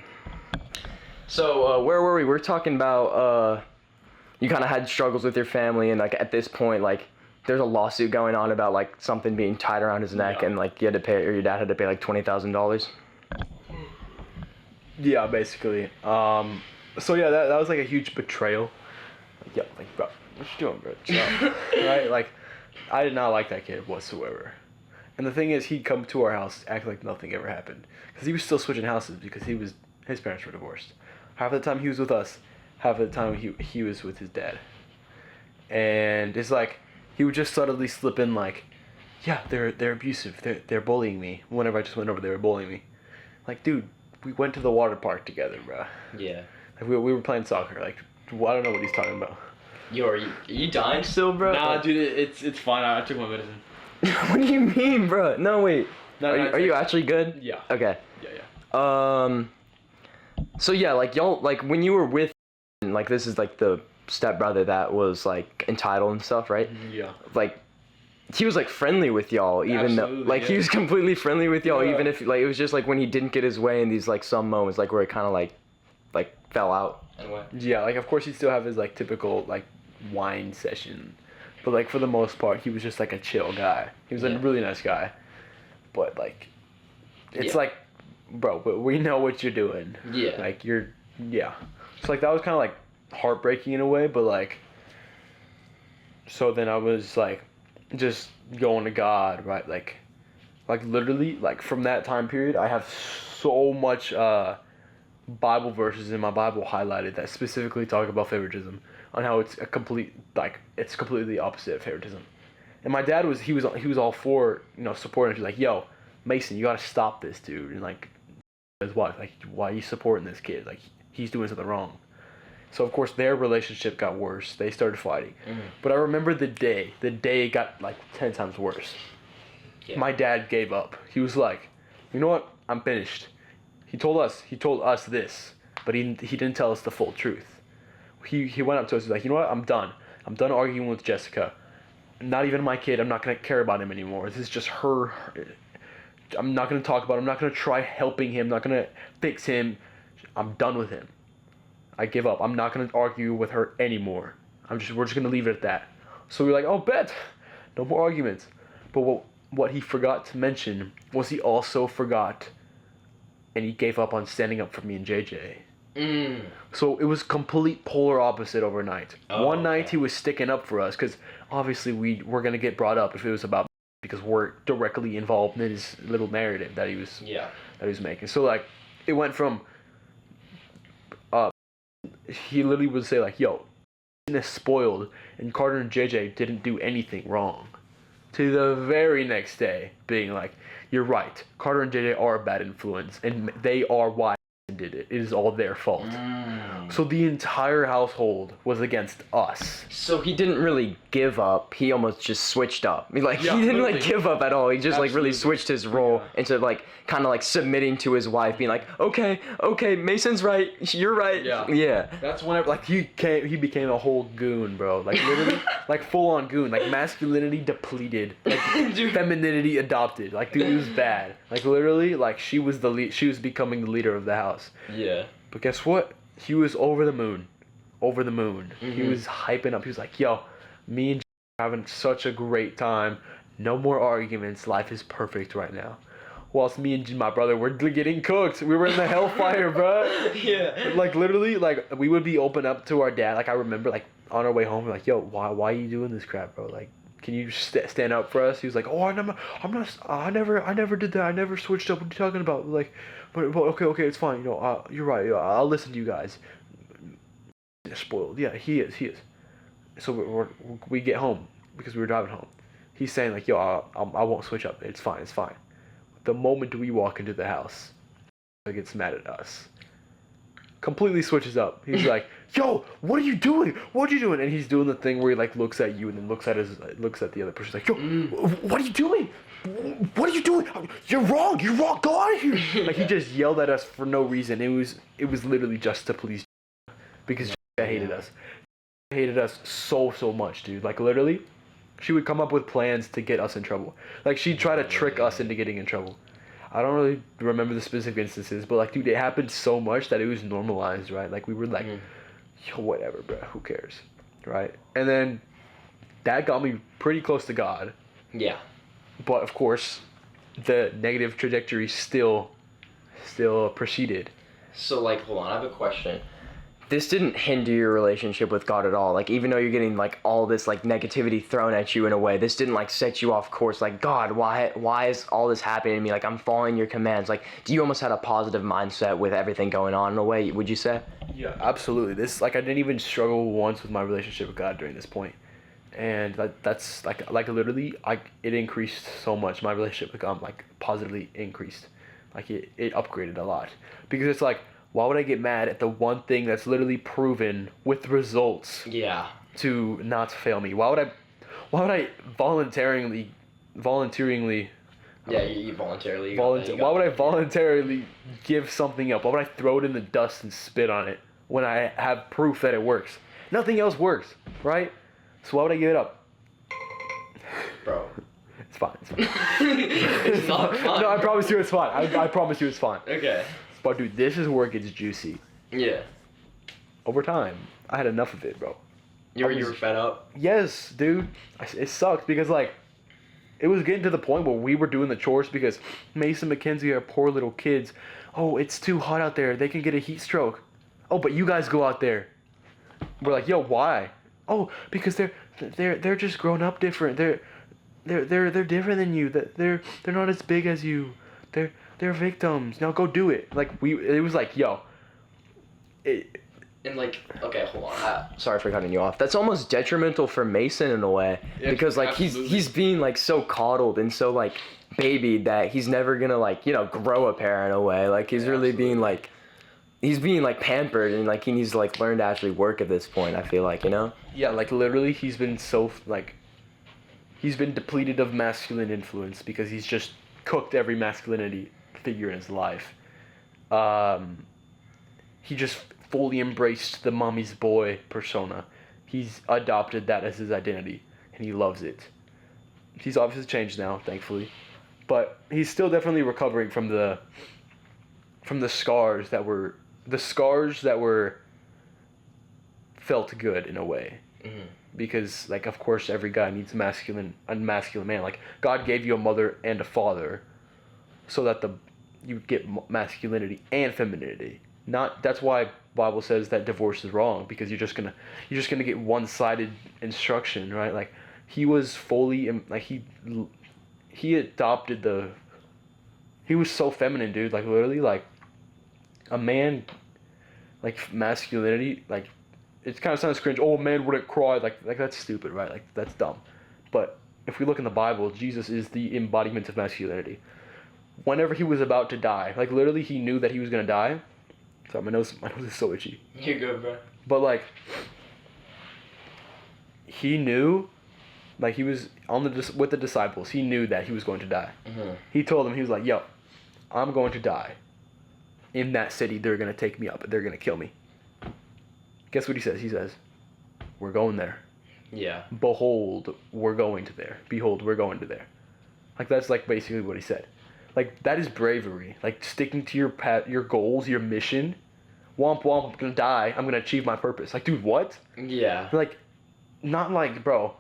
So where were we? We're talking about you kind of had struggles with your family, and like at this point, like there's a lawsuit going on about like something being tied around his neck, Yeah. and like you had to pay, or your dad had to pay like $20,000. yeah, basically. So yeah, that was like a huge betrayal. Yeah, like, bro, what you doing, bro? Chill out. Right? Like, I did not like that kid whatsoever. And the thing is, he'd come to our house, act like nothing ever happened, because he was still switching houses because his parents were divorced. Half of the time he was with us, half of the time he was with his dad. And it's like he would just subtly slip in like, yeah, they're abusive, they're bullying me. Whenever I just went over, they were bullying me. Like, dude, we went to the water park together, bro. Yeah. Like we were playing soccer. Like, I don't know what he's talking about. Yo, are you dying still, bro? Nah, dude, it's fine. I took my medicine. What do you mean, bro? No, wait. No, Are you actually good? Yeah. Okay. Yeah. So yeah, like y'all, like when you were with, like this is like the stepbrother that was like entitled and stuff, right? Yeah. Like, he was like friendly with y'all, even though Absolutely, like he yeah. was completely friendly with y'all, Yeah. even if like it was just like when he didn't get his way in these like some moments, like where it kind of like fell out. Yeah, like of course he'd still have his like typical like wine session, but like for the most part he was just like a chill guy. He was Yeah. a really nice guy, but like it's Yeah. like, bro, but we know what you're doing. Yeah. Like yeah. So like that was kind of like heartbreaking in a way, but like, so then I was like just going to God, right? Like literally like from that time period I have so much Bible verses in my Bible highlighted that specifically talk about favoritism, on how it's it's completely the opposite of favoritism. And my dad was all for, you know, supporting. He's like, yo, Mason, you gotta stop this, dude. And like his wife, like, why are you supporting this kid? Like, he's doing something wrong. So of course their relationship got worse. They started fighting. Mm-hmm. But I remember the day it got like 10 times worse. Yeah. My dad gave up. He was like, you know what? I'm finished. He told us this, but he didn't tell us the full truth. He went up to us, he's like, you know what? I'm done arguing with Jessica. Not even my kid. I'm not going to care about him anymore. This is just her. I'm not going to talk about him. I'm not going to try helping him. I'm not going to fix him. I'm done with him. I give up. I'm not going to argue with her anymore. We're just going to leave it at that. So we're like, oh, bet. No more arguments. But what he forgot to mention was he also forgot, and he gave up on standing up for me and JJ. So it was complete polar opposite overnight. One night he was sticking up for us because obviously we were going to get brought up if it was about, because we're directly involved in his little narrative that he was making. So like it went from he literally would say like, yo, is spoiled and Carter and JJ didn't do anything wrong, to the very next day being like, you're right, Carter and JJ are a bad influence and they are why Mason did it. It is all their fault. So the entire household was against us. So he didn't really give up. He almost just switched up. I mean, like, Yeah, he didn't, literally. like, give up at all. He just, like, really Absolutely. switched his role into, like, kind of, like, submitting to his wife, being like, okay, Mason's right. You're right. Yeah. Yeah. That's whenever, like, he became a whole goon, bro. Like, literally, like, full-on goon. Like, masculinity depleted. Like, femininity adopted. Like, dude, it was bad. Like, literally, like, she was becoming the leader of the house. Yeah. But guess what? He was over the moon. Over the moon. He was hyping up. He was like, yo, me and are having such a great time. No more arguments. Life is perfect right now. Whilst me and my brother were getting cooked. We were in the hellfire, bro. Yeah. Like, literally, like, we would be open up to our dad. Like, I remember, like, on our way home, we're like, yo, why are you doing this crap, bro? Like, can you stand up for us? He was like, oh, I never did that. I never switched up. What are you talking about? Like, but okay, it's fine. You know, you're right. I'll listen to you guys. Spoiled. Yeah, he is. So we get home because we were driving home. He's saying like, yo, I won't switch up. It's fine. The moment we walk into the house, he gets mad at us. Completely switches up. He's like, yo, what are you doing? And he's doing the thing where he like looks at you and then looks at the other person. He's like, yo, what are you doing? What are you doing? You're wrong. Go out of here. Like, he just yelled at us for no reason. It was literally just to please, because hated us. Hated us so much, dude. Like, literally, she would come up with plans to get us in trouble. Like, she'd try to trick us into getting in trouble. I don't really remember the specific instances, but like, dude, it happened so much that it was normalized, right? Like, we were like, yo, whatever, bro, who cares, right? And then that got me pretty close to God. Yeah. But of course, the negative trajectory still proceeded. So, like, hold on, I have a question. This didn't hinder your relationship with God at all. Like, even though you're getting, like, all this, like, negativity thrown at you in a way, this didn't, like, set you off course. Like, God, why is all this happening to me? Like, I'm following your commands. Like, do you almost had a positive mindset with everything going on in a way, would you say? Yeah, absolutely. This, like, I didn't even struggle once with my relationship with God during this point. And that's, like literally, it increased so much. My relationship with God, like, positively increased. Like, it upgraded a lot. Because it's like, why would I get mad at the one thing that's literally proven with results to not fail me? Why would I voluntarily Yeah, you voluntarily. why would I voluntarily give something up? Why would I throw it in the dust and spit on it when I have proof that it works? Nothing else works, right? So why would I give it up? Bro. It's fine. It's not fun. No, I promise you it's fine. I promise you it's fine. Okay. But dude, this is where it gets juicy. Yeah. Over time, I had enough of it, bro. You were fed up? Yes, dude. It sucked because, like, it was getting to the point where we were doing the chores because Mason and Mackenzie are poor little kids. Oh, it's too hot out there. They can get a heat stroke. Oh, but you guys go out there. We're like, yo, why? Oh, because they're just grown up different. They're different than you. They're not as big as you. They're victims. Now go do it. Like, it was like, yo. And like, okay, hold on. Sorry for cutting you off. That's almost detrimental for Mason in a way, Yeah, because like absolutely. he's being like so coddled and so like babied that he's never gonna like, you know, grow a pair in a way. Like, he's really being like, he's being like pampered, and like he needs to like learn to actually work at this point. I feel like, you know. Yeah, like literally, he's been depleted of masculine influence because he's just cooked every masculinity figure in his life. He just fully embraced the mommy's boy persona. He's adopted that as his identity, and he loves it. He's obviously changed now, thankfully, but he's still definitely recovering from the scars that were felt good in a way. Mm-hmm. Because, like, of course, every guy needs a masculine man. Like, God gave you a mother and a father so that you get masculinity and femininity. That's why Bible says that divorce is wrong, because you're just gonna get one-sided instruction, right? Like, he was fully, like, he adopted he was so feminine, dude. Like, literally, like, a man, like, masculinity, like, it kind of sounds cringe. Oh, a man wouldn't cry. Like that's stupid, right? Like, that's dumb. But if we look in the Bible, Jesus is the embodiment of masculinity. Whenever he was about to die, like, literally, he knew that he was going to die, Sorry, my nose is so itchy. You're good, bro. But like, he knew, like he was with the disciples. He knew that he was going to die. Mm-hmm. He told them, he was like, "Yo, I'm going to die. In that city, they're gonna take me up. They're gonna kill me." Guess what he says? He says, "We're going there. Yeah. Behold, we're going to there. Behold, we're going to there." Like that's like basically what he said. Like that is bravery. Like sticking to your your goals, your mission. Womp womp, I'm gonna die. I'm gonna achieve my purpose. Like, dude, what? Yeah. Like, not like, bro,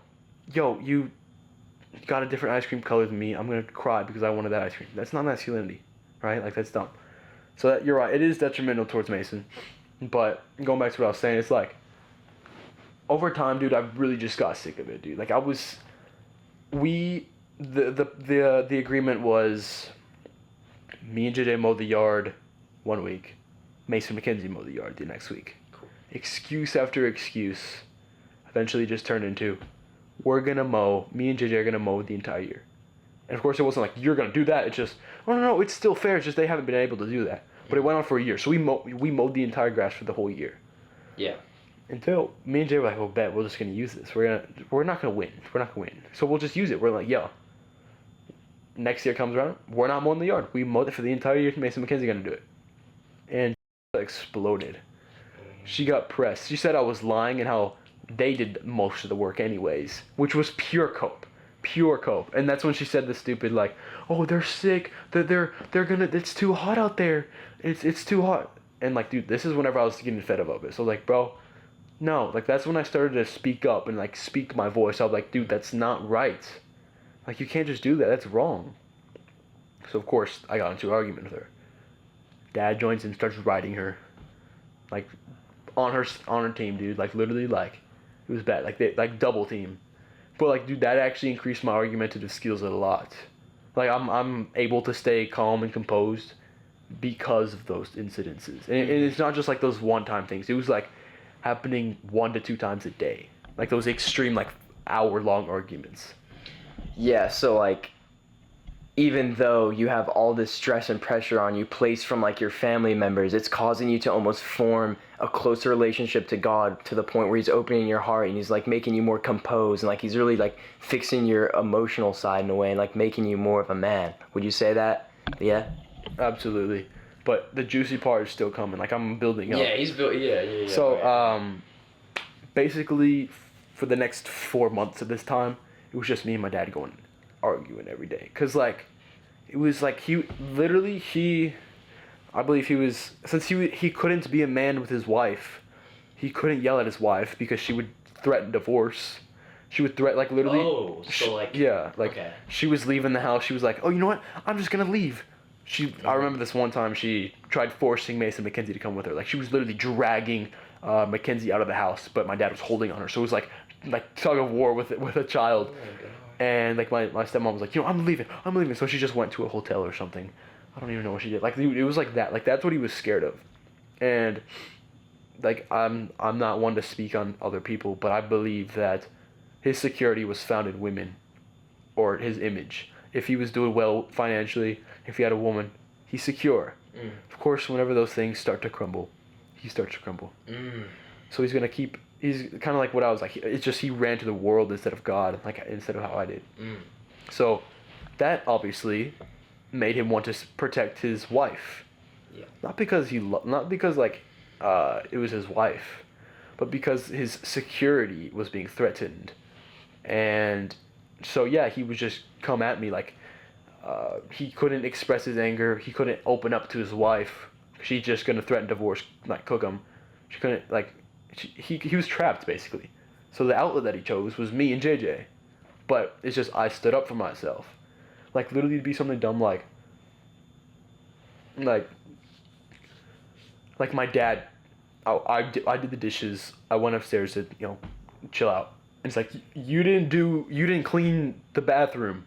yo, you got a different ice cream color than me. I'm gonna cry because I wanted that ice cream. That's not masculinity, right? Like that's dumb. So that, you're right. It is detrimental towards Mason. But going back to what I was saying, it's like over time, dude, I really just got sick of it, dude. Like the agreement was me and JJ mowed the yard 1 week, Mason McKenzie mowed the yard the next week. Cool. Excuse after excuse eventually just turned into me and JJ are gonna mow the entire year. And of course it wasn't like you're gonna do that, it's just no, it's still fair, it's just they haven't been able to do that. But it went on for a year. So we mowed the entire grass for the whole year. Yeah. Until me and Jay were like, "Oh, bet we're just gonna use this. We're not gonna win. So we'll just use it." We're like, "Yo." Next year comes around, we're not mowing the yard. We mowed it for the entire year. Mason McKenzie gonna do it, and exploded. She got pressed. She said I was lying and how they did most of the work anyways, which was pure cope. And that's when she said the stupid like, "Oh, they're sick. They're gonna. It's too hot out there. It's too hot." And like, dude, this is whenever I was getting fed up of it. So like, bro, no. Like that's when I started to speak up and like speak my voice. I was like, dude, that's not right. Like you can't just do that. That's wrong. So of course I got into an argument with her. Dad joins in, starts riding her, like on her team, dude. Like literally, like it was bad. Like they like double team. But like, dude, that actually increased my argumentative skills a lot. Like I'm able to stay calm and composed because of those incidences. And it's not just like those one-time things. It was like happening 1 to 2 times a day. Like those extreme like hour-long arguments. Yeah, so like even though you have all this stress and pressure on you placed from like your family members, it's causing you to almost form a closer relationship to God to the point where he's opening your heart and he's like making you more composed and like he's really like fixing your emotional side in a way and like making you more of a man. Would you say that? Yeah? Absolutely. But the juicy part is still coming. Like I'm building up. Yeah, he's built. Yeah. So basically for the next 4 months of this time, it was just me and my dad arguing every day. Cause like, it was like I believe he was, since he couldn't be a man with his wife, he couldn't yell at his wife because she would threaten divorce. She would threaten, like literally. Oh, so like. Yeah, like okay. She was leaving the house. She was like, "Oh, you know what? I'm just gonna leave." I remember this one time she tried forcing Mason McKenzie to come with her. Like she was literally dragging Mackenzie out of the house, but my dad was holding on her. So it was like tug of war with a child. Oh my God. And like my stepmom was like, "You know, I'm leaving." So she just went to a hotel or something. I don't even know what she did. Like dude, it was like that. Like that's what he was scared of. And like I'm not one to speak on other people, but I believe that his security was found in women or his image. If he was doing well financially, if he had a woman, he's secure. Of course, whenever those things start to crumble, he starts to crumble. So he's kind of like what I was like. It's just he ran to the world instead of God, like instead of how I did. So that obviously made him want to protect his wife. Yeah. Not because it was his wife, but because his security was being threatened. And so yeah, he would just come at me like he couldn't express his anger. He couldn't open up to his wife. She's just gonna threaten divorce, like cook him. She couldn't like. He was trapped basically. So the outlet that he chose was me and JJ. But it's just I stood up for myself. Like literally it'd be something dumb like my dad. I did the dishes. I went upstairs to chill out. And it's like you didn't clean the bathroom.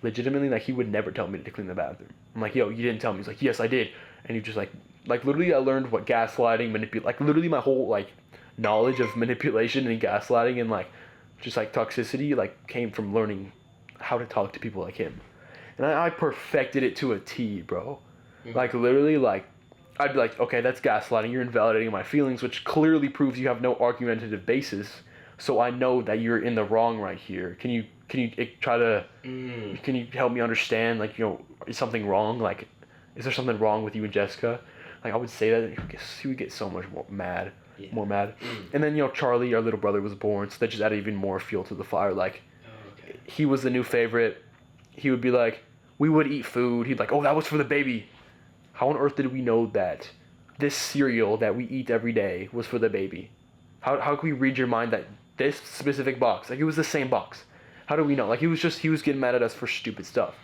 Legitimately, like he would never tell me to clean the bathroom. I'm like, yo, you didn't tell me. He's like, yes, I did. And he just like literally I learned what gaslighting, like literally my whole like knowledge of manipulation and gaslighting and like just like toxicity like came from learning how to talk to people like him. And I perfected it to a T, bro. Like literally like I'd be like, okay, that's gaslighting. You're invalidating my feelings, which clearly proves you have no argumentative basis. So I know that you're in the wrong right here. Can you try to can you help me understand, like, is something wrong? Like, is there something wrong with you and Jessica? Like, I would say that he would get so much more mad. More mad. And then, Charlie, our little brother, was born, so that just added even more fuel to the fire. Like, he was the new favorite. He would be like, we would eat food. He'd be like, oh, that was for the baby. How on earth did we know that this cereal that we eat every day was for the baby? How can we read your mind that this specific box, like, it was the same box? How do we know? Like, he was getting mad at us for stupid stuff.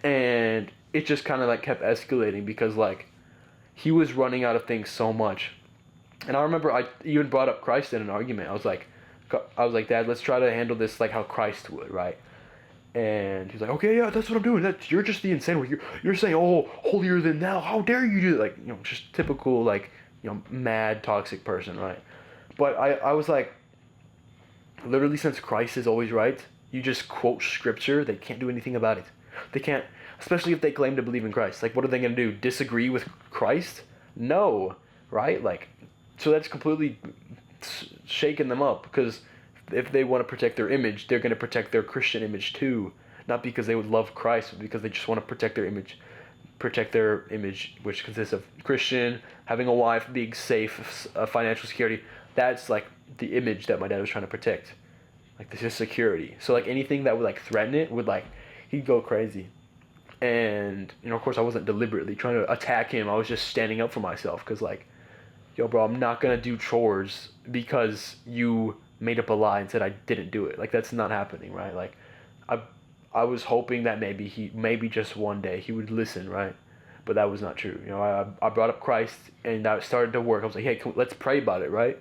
And it just kind of, like, kept escalating because, like, he was running out of things so much. And I remember I even brought up Christ in an argument. I was like, Dad, let's try to handle this like how Christ would, right? And he's like, okay, yeah, that's what I'm doing. You're just the insane one. You're saying, oh, holier than thou. How dare you do that? Like, just typical, like, mad, toxic person, right? But I was like, literally, since Christ is always right, you just quote scripture. They can't do anything about it. They can't, especially if they claim to believe in Christ. Like, what are they going to do? Disagree with Christ? No, right? Like, so that's completely shaking them up, because if they want to protect their image, they're going to protect their Christian image too. Not because they would love Christ, but because they just want to protect their image, which consists of Christian, having a wife, being safe, financial security. That's like the image that my dad was trying to protect. Like, this is security. So, like, anything that would, like, threaten it would, like, he'd go crazy. And, of course, I wasn't deliberately trying to attack him. I was just standing up for myself, because, like, yo, bro, I'm not going to do chores because you made up a lie and said I didn't do it. Like, that's not happening, right? Like, I was hoping that maybe just one day he would listen, right? But that was not true. I brought up Christ, and that started to work. I was like, hey, let's pray about it, right?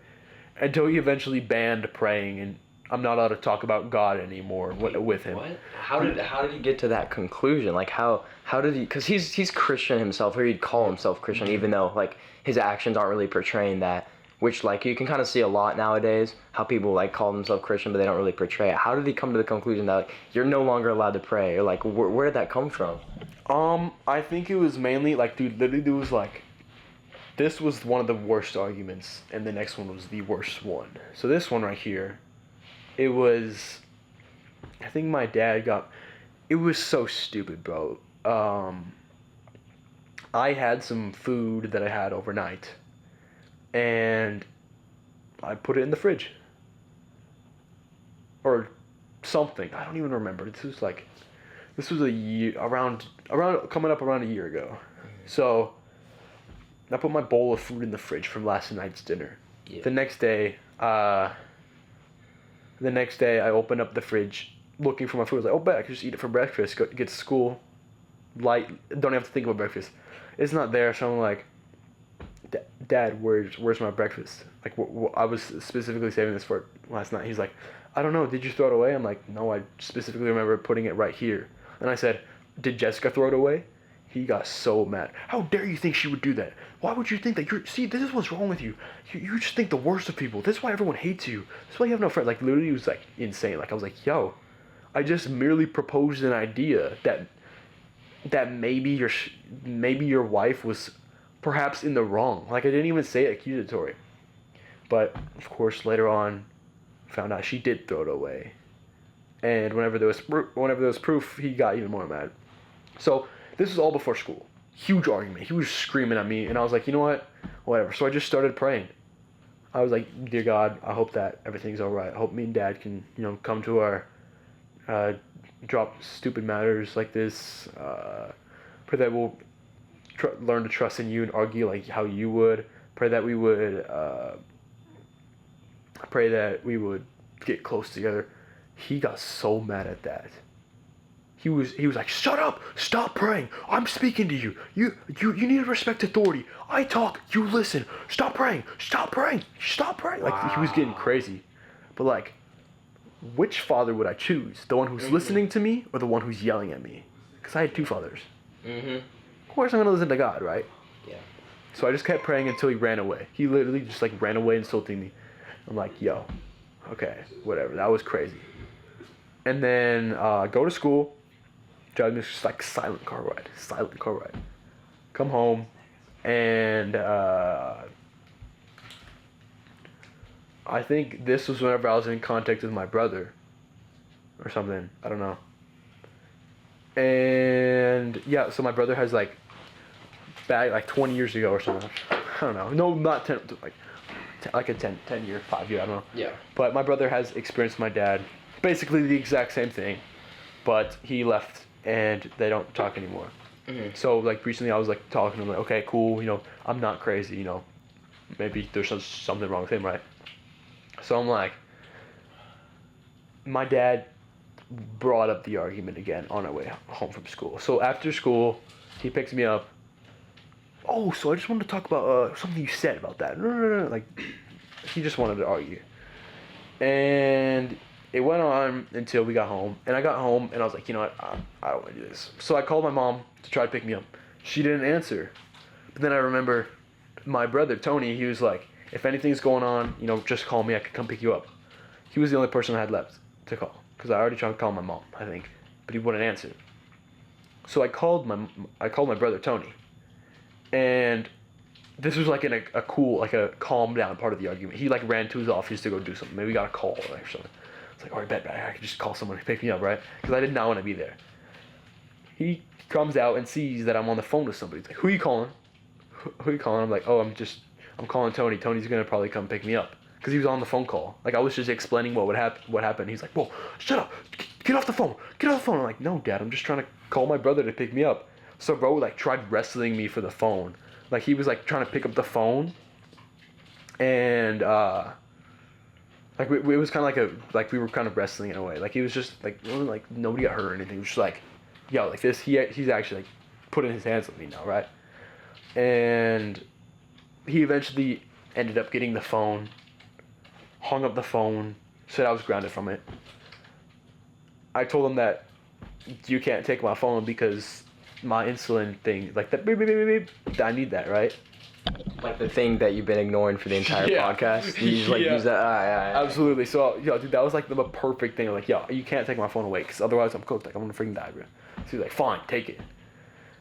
Until he eventually banned praying, and I'm not allowed to talk about God anymore with him. What? How did he get to that conclusion? Like, how did he? Because he's Christian himself, or he'd call himself Christian, even though, like, his actions aren't really portraying that. Which, like, you can kind of see a lot nowadays, how people, like, call themselves Christian, but they don't really portray it. How did he come to the conclusion that, like, you're no longer allowed to pray? Or, like, where did that come from? I think it was mainly, like, dude, literally, there was, like, this was one of the worst arguments, and the next one was the worst one. So this one right here, it was, I think my dad it was so stupid, bro. I had some food that I had overnight, and I put it in the fridge. Or something. I don't even remember. This was a year, coming up around a year ago. So, I put my bowl of food in the fridge from last night's dinner. Yeah. The next day, I opened up the fridge looking for my food. I was like, oh, bet I could just eat it for breakfast. Get to school, light, don't have to think about breakfast. It's not there, so I'm like, Dad, where's my breakfast? Like, I was specifically saving this for last night. He's like, I don't know, did you throw it away? I'm like, no, I specifically remember putting it right here. And I said, did Jessica throw it away? He got so mad. How dare you think she would do that? Why would you think that see, this is what's wrong with you. You just think the worst of people. This is why everyone hates you. This is why you have no friends. Like, literally, it was, like, insane. Like, I was like, yo, I just merely proposed an idea that maybe your wife was perhaps in the wrong. Like, I didn't even say it accusatory. But, of course, later on, found out she did throw it away. And whenever there was proof, he got even more mad. So, this was all before school. Huge argument. He was screaming at me, and I was like, you know what? Whatever. So I just started praying. I was like, dear God, I hope that everything's all right. I hope me and Dad can, come to our, drop stupid matters like this. Pray that we'll learn to trust in you and argue like how you would. Pray that we would get close together. He got so mad at that. He was like, shut up, stop praying. I'm speaking to you. You need to respect authority. I talk, you listen. Stop praying. Like, he was getting crazy. But, like, which father would I choose? The one who's listening to me or the one who's yelling at me? Because I had two fathers. Of course I'm going to listen to God, right? Yeah. So I just kept praying until he ran away. He literally just, like, ran away insulting me. I'm like, yo, okay, whatever. That was crazy. And then go to school. Drive me just like silent car ride. Come home, And I think this was whenever I was in contact with my brother or something. I don't know. And yeah, so my brother has like back like 20 years ago or something. I don't know. No, not 10, like a 10 year, 5 year, I don't know. Yeah. But my brother has experienced my dad basically the exact same thing, but he left and they don't talk anymore. Mm-hmm. So like recently I was like talking to him like, okay, cool, you know, I'm not crazy, you know, maybe there's something wrong with him, right? So I'm like, my dad brought up the argument again on our way home from school. So after school, he picks me up. Oh, so I just wanted to talk about something you said about that. No. Like, he just wanted to argue. And it went on until we got home. And I got home and I was like, you know what, I don't want to do this. So I called my mom to try to pick me up. She didn't answer. But then I remember my brother, Tony, he was like, if anything's going on, you know, just call me, I can come pick you up. He was the only person I had left to call. Because I already tried to call my mom, I think. But he wouldn't answer. So I called my brother, Tony. And this was like in a cool, like a calm down part of the argument. He like ran to his office to go do something. Maybe we got a call or something. It's like, all right, bet I could just call someone to pick me up, right? Because I did not want to be there. He comes out and sees that I'm on the phone with somebody. He's like, who are you calling? Who are you calling? I'm like, oh, I'm calling Tony. Tony's gonna probably come pick me up. Because he was on the phone call. Like I was just explaining what happened. He's like, whoa, shut up. Get off the phone. Get off the phone. I'm like, no, Dad, I'm just trying to call my brother to pick me up. So bro like tried wrestling me for the phone. Like he was like trying to pick up the phone, and like it was kind of like we were kind of wrestling in a way. Like he was just like nobody got hurt or anything. It was just like, yo, like this. He's actually like putting his hands on me now, right? And he eventually ended up getting the phone, hung up the phone, said I was grounded from it. I told him that you can't take my phone because my insulin thing, like that beep, beep, beep, beep, I need that, right? Like the thing that you've been ignoring for the entire podcast. You just use that. Absolutely. So, yo, dude, that was like the perfect thing. Like, yo, you can't take my phone away because otherwise I'm cooked. Like, I'm gonna freaking die, bro. So he's like, fine, take it.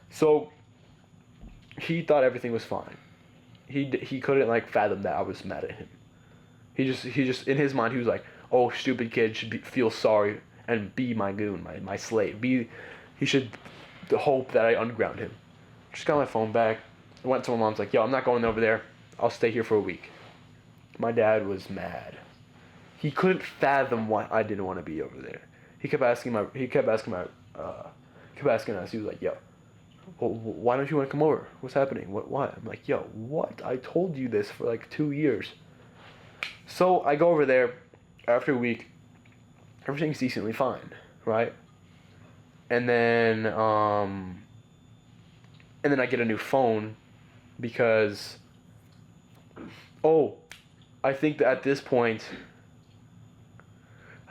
So he thought everything was fine. He couldn't like fathom that I was mad at him. He just in his mind he was like, oh, stupid kid should feel sorry and be my goon, my slave. He should hope that I unground him. Just got my phone back. I went to my mom's like, yo, I'm not going over there. I'll stay here for a week. My dad was mad. He couldn't fathom why I didn't want to be over there. He kept asking us. He was like, yo, well, why don't you want to come over? What's happening? Why? I'm like, yo, what? I told you this for like 2 years. So I go over there. After a week, everything's decently fine, right? And then I get a new phone because, I think at this point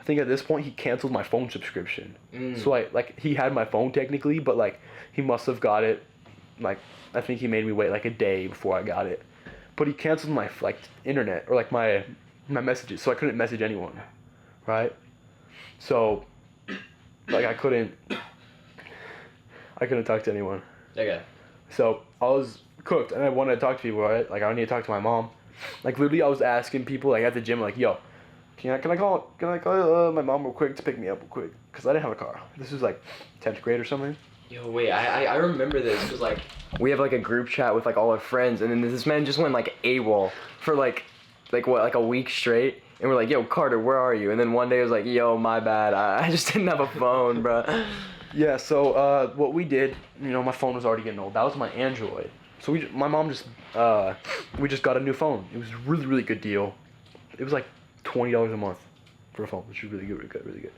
he canceled my phone subscription. So he had my phone technically, but like he must have got it, like I think he made me wait like a day before I got it. But he canceled my like internet or like my messages, so I couldn't message anyone, right? So like I couldn't talk to anyone. Okay. So I was cooked, and I wanted to talk to people, right? Like I need to talk to my mom. Like literally, I was asking people like at the gym, like, "Yo, can I call my mom real quick to pick me up real quick?" Because I didn't have a car. This was like 10th grade or something. Yo, wait, I remember this because like we have like a group chat with like all our friends, and then this man just went like AWOL for like a week straight, and we're like, "Yo, Carter, where are you?" And then one day it was like, "Yo, my bad, I just didn't have a phone, bro." Yeah, so what we did, you know, my phone was already getting old. That was my Android. So my mom we just got a new phone. It was a really, really good deal. It was like $20 a month for a phone, which was really good.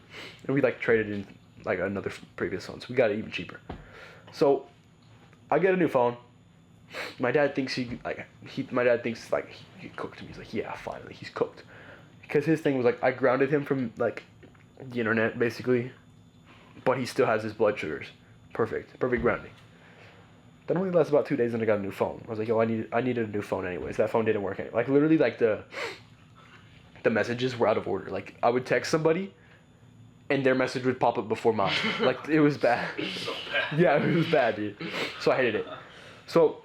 And we like traded in like another previous phone, so we got it even cheaper. So I get a new phone. My dad thinks he cooked me. He's like, yeah, finally, he's cooked. Because his thing was like, I grounded him from like the internet basically. But he still has his blood sugars. Perfect grounding. That only lasted about 2 days, and I got a new phone. I was like, yo, I needed a new phone anyways. That phone didn't work anyway. Like literally, like the messages were out of order. Like I would text somebody, and their message would pop up before mine. Like it was bad. So bad. Yeah, it was bad, dude. So I hated it. So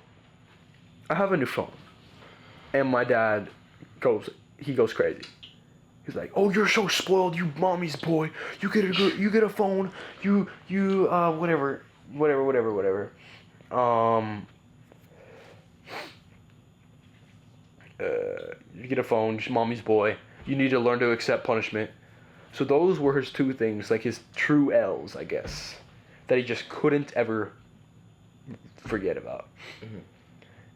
I have a new phone, and my dad goes crazy. He's like, "Oh, you're so spoiled, you mommy's boy. You get a phone. You whatever. You get a phone, mommy's boy. You need to learn to accept punishment." So those were his two things, like his true L's, I guess, that he just couldn't ever forget about. Mm-hmm.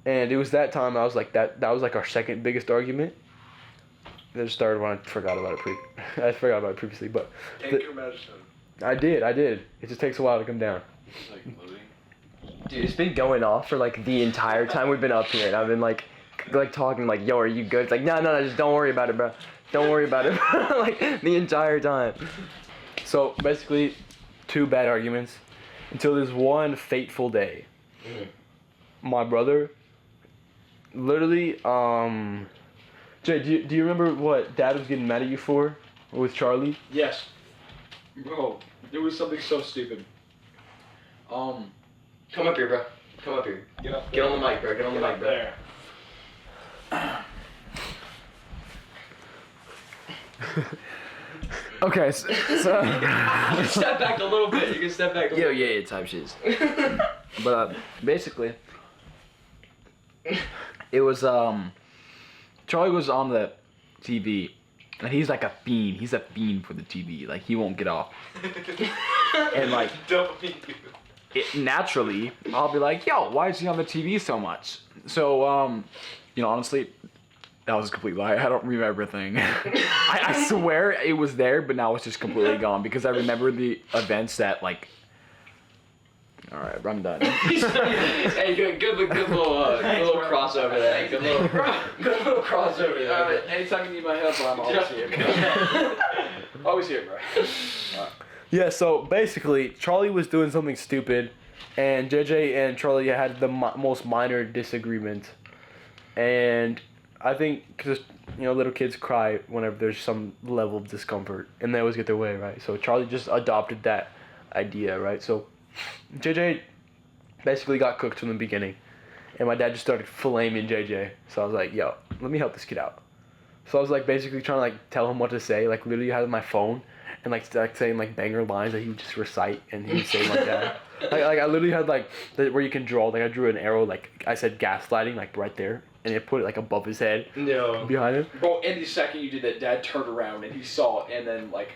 And it was that time I was like that was like our second biggest argument. It started when I forgot about it I forgot about it previously, but Take your medicine. I did. It just takes a while to come down. It's like living. Dude, it's been going off for like the entire time we've been up here, and I've been like talking like, yo, are you good? It's like, no, just don't worry about it, bro. Don't worry about it, bro. Like the entire time. So basically, two bad arguments until this one fateful day. Mm-hmm. My brother, literally, Jay, do you remember what Dad was getting mad at you for with Charlie? Yes. Bro, it was something so stupid. Come up here, bro. Come up here. Get up. Get on the mic, bro. Get on the mic, bro. There. Okay, so Step back a little bit. You can step back. yeah, type shit. But basically, it was Charlie was on the TV, and he's like a fiend. He's a fiend for the TV. Like he won't get off. And like naturally, I'll be like, "Yo, why is he on the TV so much?" So honestly, that was a complete lie. I don't remember everything. I swear it was there, but now it's just completely gone because I remember the events that like. All right, I'm done. Hey, good little crossover there. Good little crossover there. Anytime you need my help, I'm always here. Always here, bro. Yeah, so basically, Charlie was doing something stupid, and JJ and Charlie had the most minor disagreement. And I think because little kids cry whenever there's some level of discomfort, and they always get their way, right? So Charlie just adopted that idea, right? So JJ basically got cooked from the beginning, and my dad just started flaming JJ. So I was like, "Yo, let me help this kid out." So I was like basically trying to like tell him what to say, like literally had my phone and like saying like banger lines that he would just recite and he would say like that. Like I literally had like where you can draw, like I drew an arrow, like I said gaslighting, like right there, and it put it like above his head. No. Behind him. Bro, in the second you did that, Dad turned around and he saw it, and then like,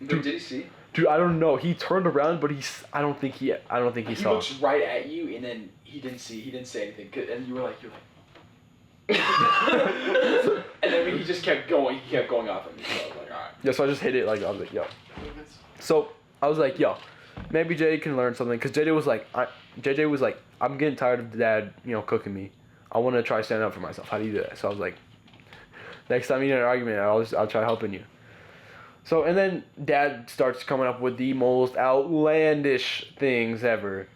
did he see? Dude, I don't know. He turned around, but I don't think he He saw. looks right at you, and then he didn't say anything, and you were like, and then when he just kept going, off at me. So I was like, all right. Yeah, so I just hit it like I was like, "Yo." So I was like, "Yo, maybe JJ can learn something," because JJ was like, "I'm getting tired of Dad, cooking me. I want to try standing up for myself. How do you do that?" So I was like, "Next time you get an argument, I'll try helping you." So, and then Dad starts coming up with the most outlandish things ever.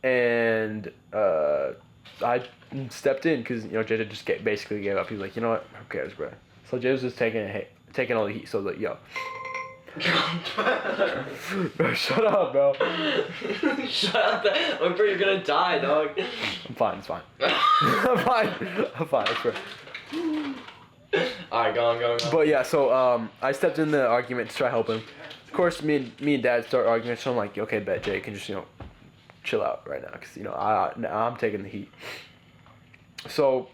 And I stepped in because, JJ just basically gave up. He was like, "You know what? Who cares, bro?" So Jay was just taking all the heat. So I was like, "Yo." Bro, shut up, bro. Shut up. I'm afraid you're gonna die, dog. I'm fine, it's fine. I'm fine, it's fine. Alright, go on. But yeah, so I stepped in the argument to try helping him. Of course, me and Dad start arguing, so I'm like, "Okay, bet Jay can just chill out right now, because I'm taking the heat." So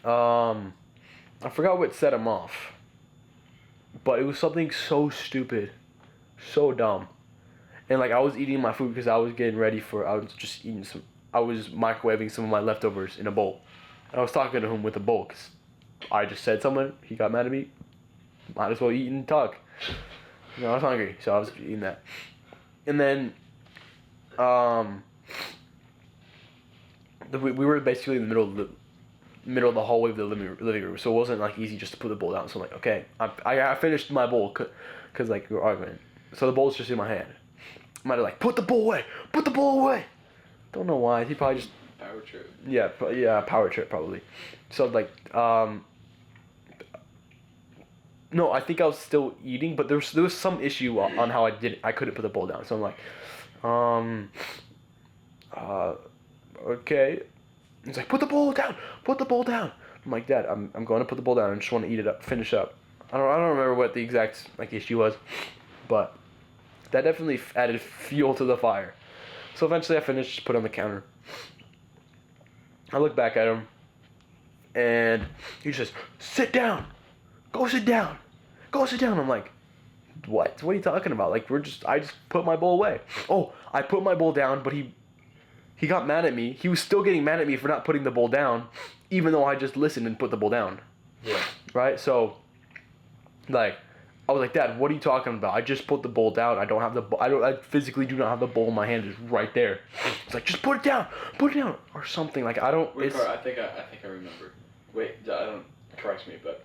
I forgot what set him off, but it was something so stupid, so dumb, and like I was eating my food because I was getting ready I was microwaving some of my leftovers in a bowl. And I was talking to him with a bowl because I just said something. He got mad at me. Might as well eat and talk. I was hungry, so I was eating that. And then, we were basically in the middle of the hallway of the living room, so it wasn't like easy just to put the bowl down. So I'm like, okay, I finished my bowl because like we were arguing. So the bowl's just in my hand. I might have like put the bowl away. Don't know why. He probably just Power trip. Yeah, power trip probably. So like no, I think I was still eating, but there was some issue on how I couldn't put the bowl down. So I'm like, okay. He's like, put the bowl down. Put the bowl down. I'm like, Dad, I'm going to put the bowl down. I just want to eat it up, finish up. I don't remember what the exact like issue was, but that definitely added fuel to the fire. So eventually I finished, put it on the counter. I look back at him, and he says, sit down. Go sit down. Go sit down. I'm like, what? What are you talking about? Like, I just put my bowl away. Oh, I put my bowl down, but he got mad at me. He was still getting mad at me for not putting the bowl down, even though I just listened and put the bowl down. Yeah. Right? So, like, I was like, Dad, what are you talking about? I just put the bowl down. I physically do not have the bowl in my hand. It's right there. It's like, just put it down, or something. Like, I don't. Wait, I think I remember. Wait, I don't. Correct me, but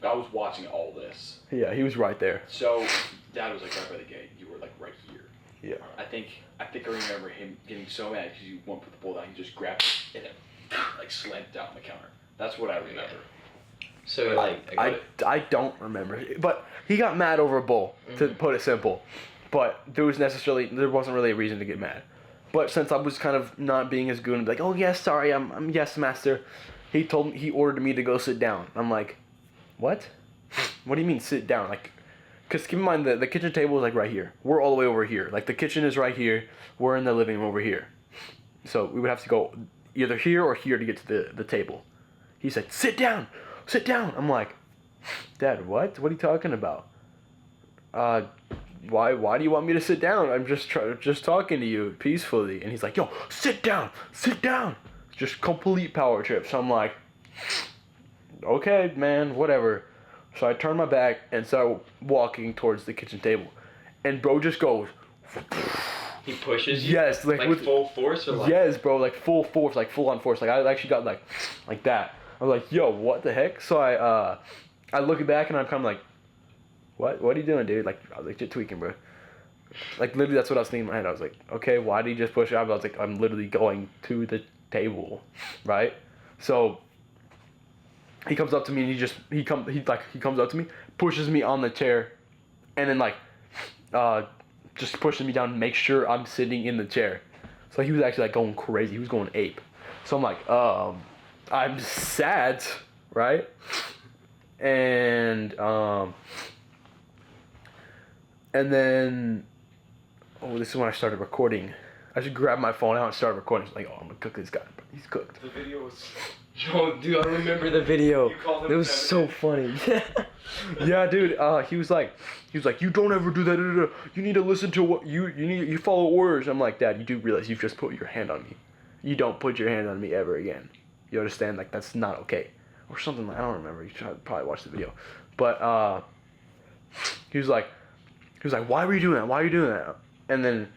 I was watching all this. Yeah, he was right there. So, Dad was like right by the gate. You were like right here. Yeah. I think I remember him getting so mad because you won't put the bowl down. He just grabbed it and then like slammed it down the counter. That's what I remember. So like I don't remember, but he got mad over a bowl, to put it simple. But there wasn't really a reason to get mad. But since I was kind of not being as good and like, oh yes, sorry, I'm yes, master. He ordered me to go sit down. I'm like, what? What do you mean sit down? Like, cause keep in mind the kitchen table is like right here. We're all the way over here. Like the kitchen is right here. We're in the living room over here. So we would have to go either here or here to get to the table. He said, sit down. Sit down. I'm like, Dad, what? What are you talking about? Why do you want me to sit down? I'm just talking to you peacefully. And he's like, yo, sit down. Sit down. Just complete power trip. So I'm like, okay, man, whatever. So I turn my back and start walking towards the kitchen table. And bro just goes. he pushes you? Yes, like with full force or like? Yes, bro, like full force, like full on force. Like I actually got like that. I was like, yo, what the heck? So I look back and I'm kind of like, what are you doing, dude? Like, I was like, you're tweaking, bro. Like, literally, that's what I was thinking in my head. I was like, okay, why did you just push it up? I was like, I'm literally going to the table, right? So he comes up to me and he comes up to me, pushes me on the chair, and then like, just pushes me down to make sure I'm sitting in the chair. So he was actually like going crazy. He was going ape. So I'm like, I'm sad, right? And then, this is when I started recording. I just grabbed my phone out and started recording. Like, oh, I'm gonna cook this guy. He's cooked. The video was. Yo, dude, I remember the video. You called him It was so funny. Yeah, dude. He was like, you don't ever do that. You need to listen to what you follow orders. I'm like, Dad, you do realize you've just put your hand on me. You don't put your hand on me ever again. You understand? Like, that's not okay. Or something like, I don't remember. You should probably watch the video. But, he was like, why were you doing that? Why are you doing that? And then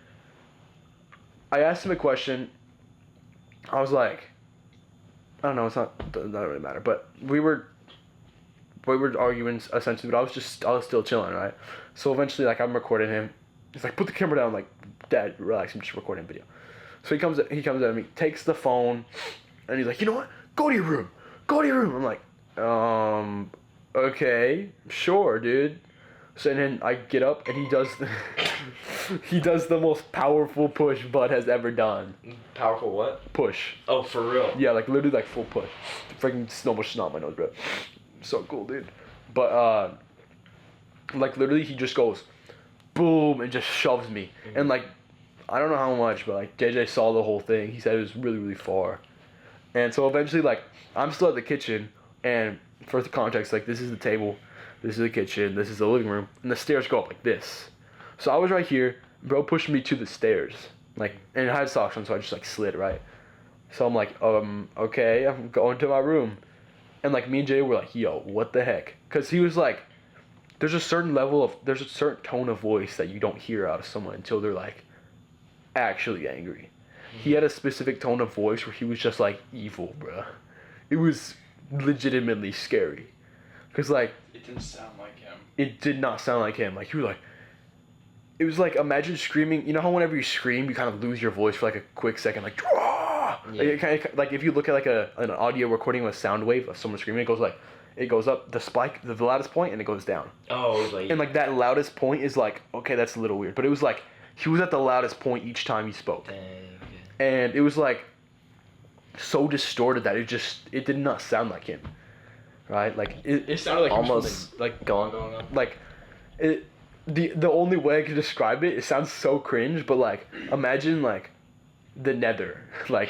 I asked him a question. I was like, I don't know, doesn't really matter. But we were arguing essentially, but I was still chilling, right? So eventually, like, I'm recording him. He's like, put the camera down. I'm like, Dad, relax, I'm just recording a video. So he comes at me, takes the phone, and he's like, you know what? Go to your room. Go to your room. I'm like, okay, sure, dude. So then I get up and he does the most powerful push Bud has ever done. Powerful what? Push. Oh, for real? Yeah, like literally like full push. Freaking snowball snot on my nose, bro. So cool, dude. But like literally he just goes boom and just shoves me. Mm-hmm. And like I don't know how much, but like JJ saw the whole thing. He said it was really, really far. And so eventually like I'm still at the kitchen, and for the context, like this is the table, this is the kitchen, this is the living room, and the stairs go up like this. So I was right here, bro pushed me to the stairs, like, and I had socks on, so I just like slid, right? So I'm like, okay, I'm going to my room. And like me and Jay were like, yo, what the heck? Cause he was like, there's a certain tone of voice that you don't hear out of someone until they're like actually angry. He had a specific tone of voice where he was just like evil, bruh. It was legitimately scary. Cause like It didn't sound like him. It did not sound like him. Like he was like, it was like, imagine screaming. You know how whenever you scream, you kind of lose your voice for like a quick second, like, yeah. Like, it kind of, like if you look at like an audio recording with a sound wave of someone screaming, it goes up the spike, the loudest point, and it goes down. Oh, like. And like that loudest point is like, okay, that's a little weird, but it was like he was at the loudest point each time he spoke. Dang. And it was like, so distorted that it did not sound like him, right? Like it sounded like Almost he was like going. like it. The only way I could describe it, it sounds so cringe, but like imagine like the Nether, like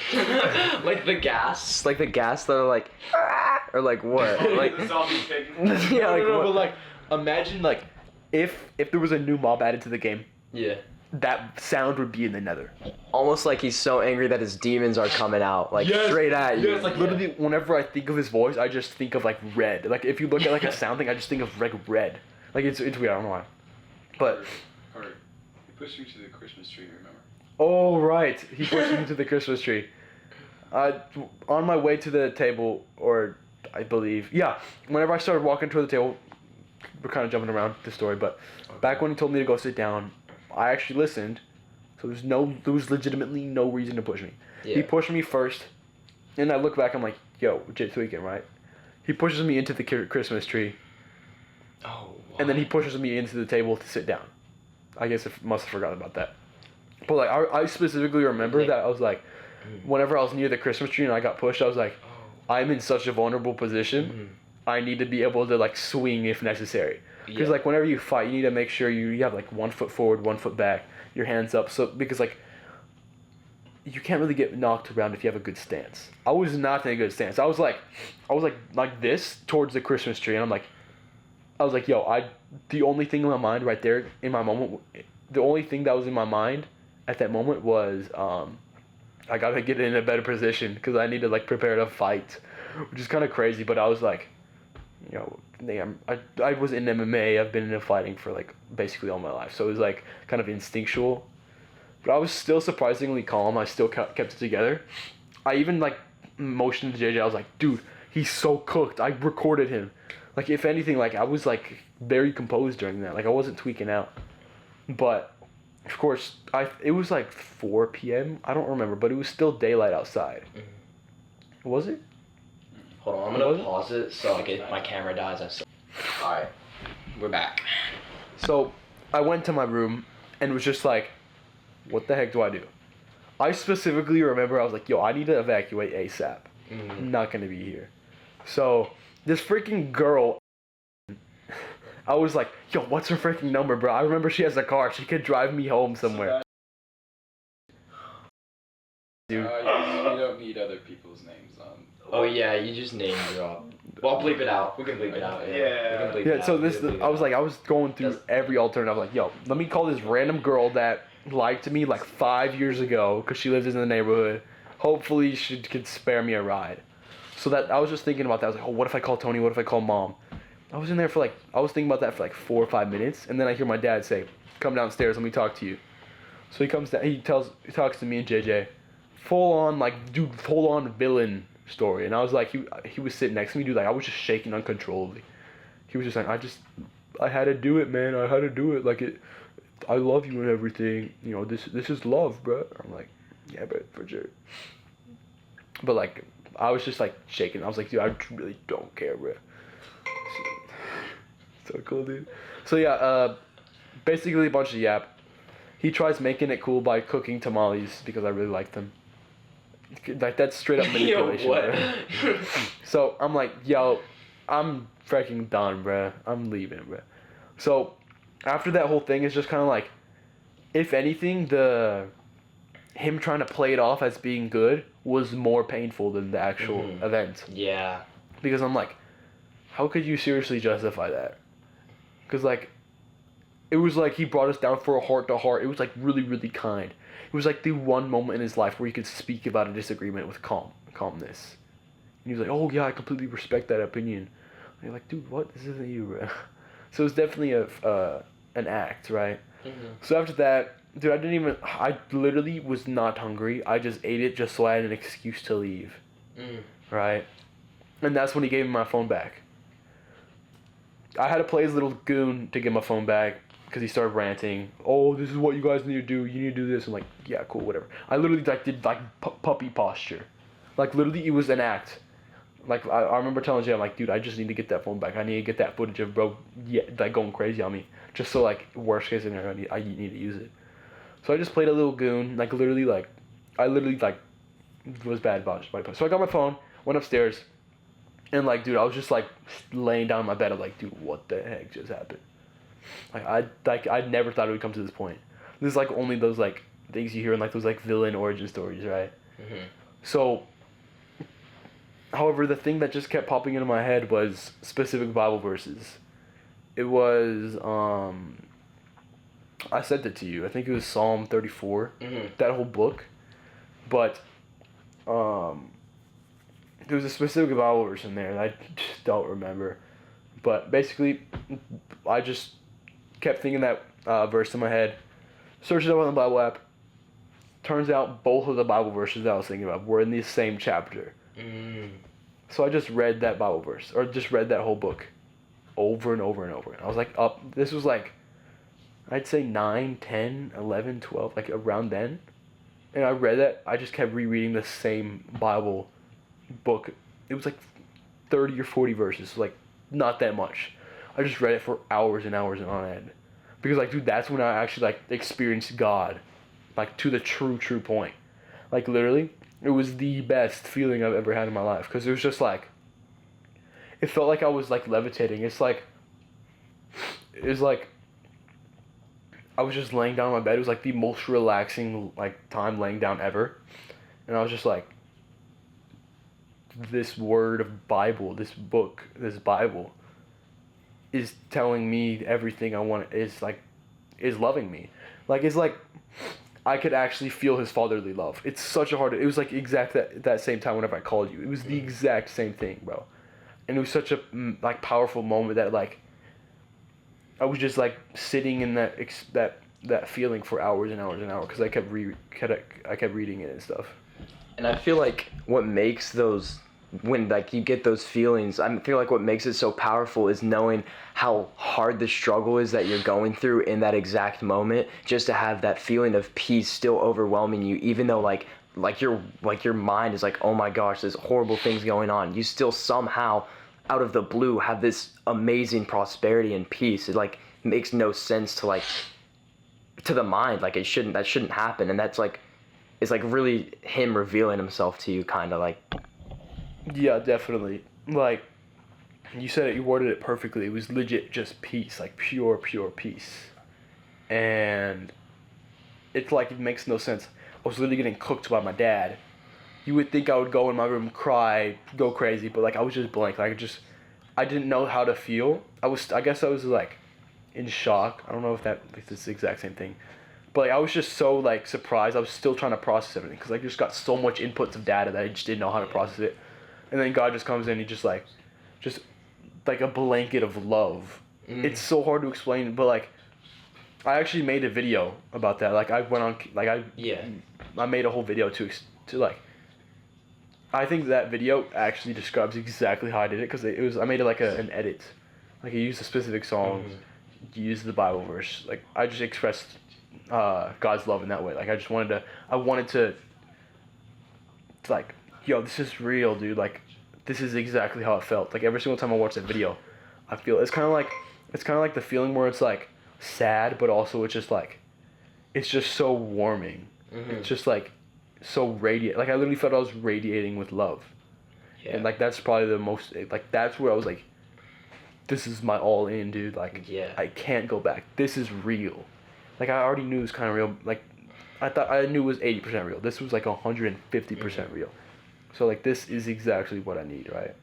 Like the gas that are like, "Ah," or like what? Like the zombie pig. yeah, like no, what? but like imagine like if there was a new mob added to the game, Yeah. that sound would be in the Nether. Almost like he's so angry that his demons are coming out, like straight at you. Yes, like literally, whenever I think of his voice, I just think of like red. Like if you look at like a sound thing, I just think of like red. Like it's weird. I don't know why. But Hurry. You pushed me to the Christmas tree, remember? oh right, he pushed me to the Christmas tree. On my way to the table, or I believe, yeah. Whenever I started walking toward the table, we're kind of jumping around the story, but back when he told me to go sit down, I actually listened. So there was legitimately no reason to push me. Yeah. He pushed me first, and I look back. I'm like, yo, Jit's weekend, right? He pushes me into the Christmas tree. Oh. And then he pushes me into the table to sit down. I guess I must have forgotten about that. But like I specifically remember that I was like, whenever I was near the Christmas tree and I got pushed, I was like, I'm in such a vulnerable position. I need to be able to like swing if necessary. Because like whenever you fight, you need to make sure you have like 1 foot forward, 1 foot back, your hands up. So because like you can't really get knocked around if you have a good stance. I was not in a good stance. I was like this towards the Christmas tree, and I was like, yo, the only thing in my mind right there in my moment, the only thing that was in my mind at that moment was, I gotta get in a better position because I need to like prepare to fight, which is kind of crazy. But I was like, you know, I was in MMA. I've been in fighting for like basically all my life, so it was like kind of instinctual. But I was still surprisingly calm. I still kept it together. I even like motioned to JJ. I was like, dude, he's so cooked. I recorded him. Like, if anything, like, I was, like, very composed during that. Like, I wasn't tweaking out. But, of course, it was, like, 4 p.m. I don't remember, but it was still daylight outside. Mm-hmm. Was it? Hold on, I'm gonna pause it so like if my camera dies, I still... Alright, we're back. So, I went to my room and was just like, what the heck do I do? I specifically remember I was like, yo, I need to evacuate ASAP. I'm not gonna be here. So... this freaking girl, I was like, yo, what's her freaking number, bro? I remember she has a car. She could drive me home somewhere. Dude. You don't need other people's names on. Oh yeah, you just name drop. Well, bleep it out. We can bleep it out. Yeah. We can bleep it Yeah, so out. I was going through every alternative. I was like, yo, let me call this random girl that liked me like 5 years ago because she lives in the neighborhood. Hopefully she could spare me a ride. So that I was just thinking about that. I was like, oh, what if I call Tony? What if I call Mom? I was in there I was thinking about that for like 4 or 5 minutes, and then I hear my dad say, come downstairs, let me talk to you. So he comes down, he talks to me and JJ. Full on villain story. And I was like, he was sitting next to me, dude, like I was just shaking uncontrollably. He was just like, I had to do it, man. I had to do it. Like I love you and everything. You know, this is love, bro. I'm like, yeah, bro, for sure. But like, I was just like shaking. I was like, dude, I really don't care, bro. So cool, dude. So yeah, basically a bunch of yap. He tries making it cool by cooking tamales because I really like them. Like that's straight up manipulation. Yo, what? Bro. So I'm like, yo, I'm freaking done, bro. I'm leaving, bro. So after that whole thing, it's just kind of like, if anything, him trying to play it off as being good was more painful than the actual event. Yeah. Because I'm like, how could you seriously justify that? Because like, it was like he brought us down for a heart-to-heart. It was like really, really kind. It was like the one moment in his life where he could speak about a disagreement with calmness. And he was like, oh yeah, I completely respect that opinion. And you're like, dude, what? This isn't you, bro. So it's definitely an act, right? So after that, dude, I literally was not hungry. I just ate it just so I had an excuse to leave. Right? And that's when he gave me my phone back. I had to play his little goon to get my phone back because he started ranting. Oh, this is what you guys need to do. You need to do this. I'm like, yeah, cool, whatever. I literally like did like puppy posture. Like literally it was an act. Like I remember telling Jay, I'm like, dude, I just need to get that phone back. I need to get that footage of bro, like going crazy on me. Just so like worst case scenario, I need to use it. So I just played a little goon. Like literally like, I literally like was bad about it. So I got my phone, went upstairs, and like, dude, I was just like laying down in my bed. I'm like, dude, what the heck just happened? I never thought it would come to this point. This is like only those like things you hear in like those like villain origin stories, right? Mm-hmm. So, however, the thing that just kept popping into my head was specific Bible verses. It was I sent it to you. I think it was Psalm 34. Mm-hmm. That whole book, but there was a specific Bible verse in there that I just don't remember. But basically, I just kept thinking that verse in my head. Searched it up on the Bible app. Turns out both of the Bible verses that I was thinking about were in the same chapter. Mm. So I just read that Bible verse, or just read that whole book over and over and over. And I was like, this was like, I'd say 9, 10, 11, 12, like around then. And I read that, I just kept rereading the same Bible book. It was like 30 or 40 verses, like not that much. I just read it for hours and hours and on end. Because like, dude, that's when I actually like experienced God, like to the true point. Like literally, it was the best feeling I've ever had in my life. Because it was just like, it felt like I was like levitating. It was like, I was just laying down on my bed. It was like the most relaxing like time laying down ever. And I was just like, this word of Bible, this book, this Bible is telling me everything I want, is loving me. Like, it's like I could actually feel his fatherly love. It's such a hard, it was like exact that same time whenever I called you. It was the exact same thing, bro. And it was such a like powerful moment that like I was just like sitting in that feeling for hours and hours and hours because I kept reading it and stuff. And I feel like what makes those, when like you get those feelings, I feel like what makes it so powerful is knowing how hard the struggle is that you're going through in that exact moment, just to have that feeling of peace still overwhelming you, even though like your mind is like, oh my gosh, there's horrible things going on. You still somehow out of the blue have this amazing prosperity and peace. It like makes no sense to like to the mind. Like that shouldn't happen. And that's like, it's like really him revealing himself to you, kind of like. Yeah, definitely. Like you said it, you worded it perfectly. It was legit just peace, like pure peace. And it's like, it makes no sense. I was literally getting cooked by my dad. You would think I would go in my room, cry, go crazy, but like I was just blank. Like I didn't know how to feel. I guess I was like in shock. I don't know if it's the exact same thing. But like I was just so like surprised. I was still trying to process everything because I just got so much inputs of data that I just didn't know how to process it. And then God just comes in, he just like a blanket of love. It's so hard to explain, but like I actually made a video about that. Like I went on, like I made a whole video to like, I think that video actually describes exactly how I did it, because I made it like an edit. Like I used a specific song, used the Bible verse. Like I just expressed God's love in that way. Like I wanted to like, yo, this is real, dude. Like this is exactly how it felt. Like every single time I watch that video, I feel it's kind of like the feeling where it's like sad, but also it's just so warming. It's just like so radiant. Like I literally felt I was radiating with love. Yeah. And like that's probably the most, like that's where I was like, this is my all in, dude. Like I can't go back. This is real. Like I already knew it was kind of real. Like I knew it was 80% real. This was like 150% real. So like this is exactly what I need, right?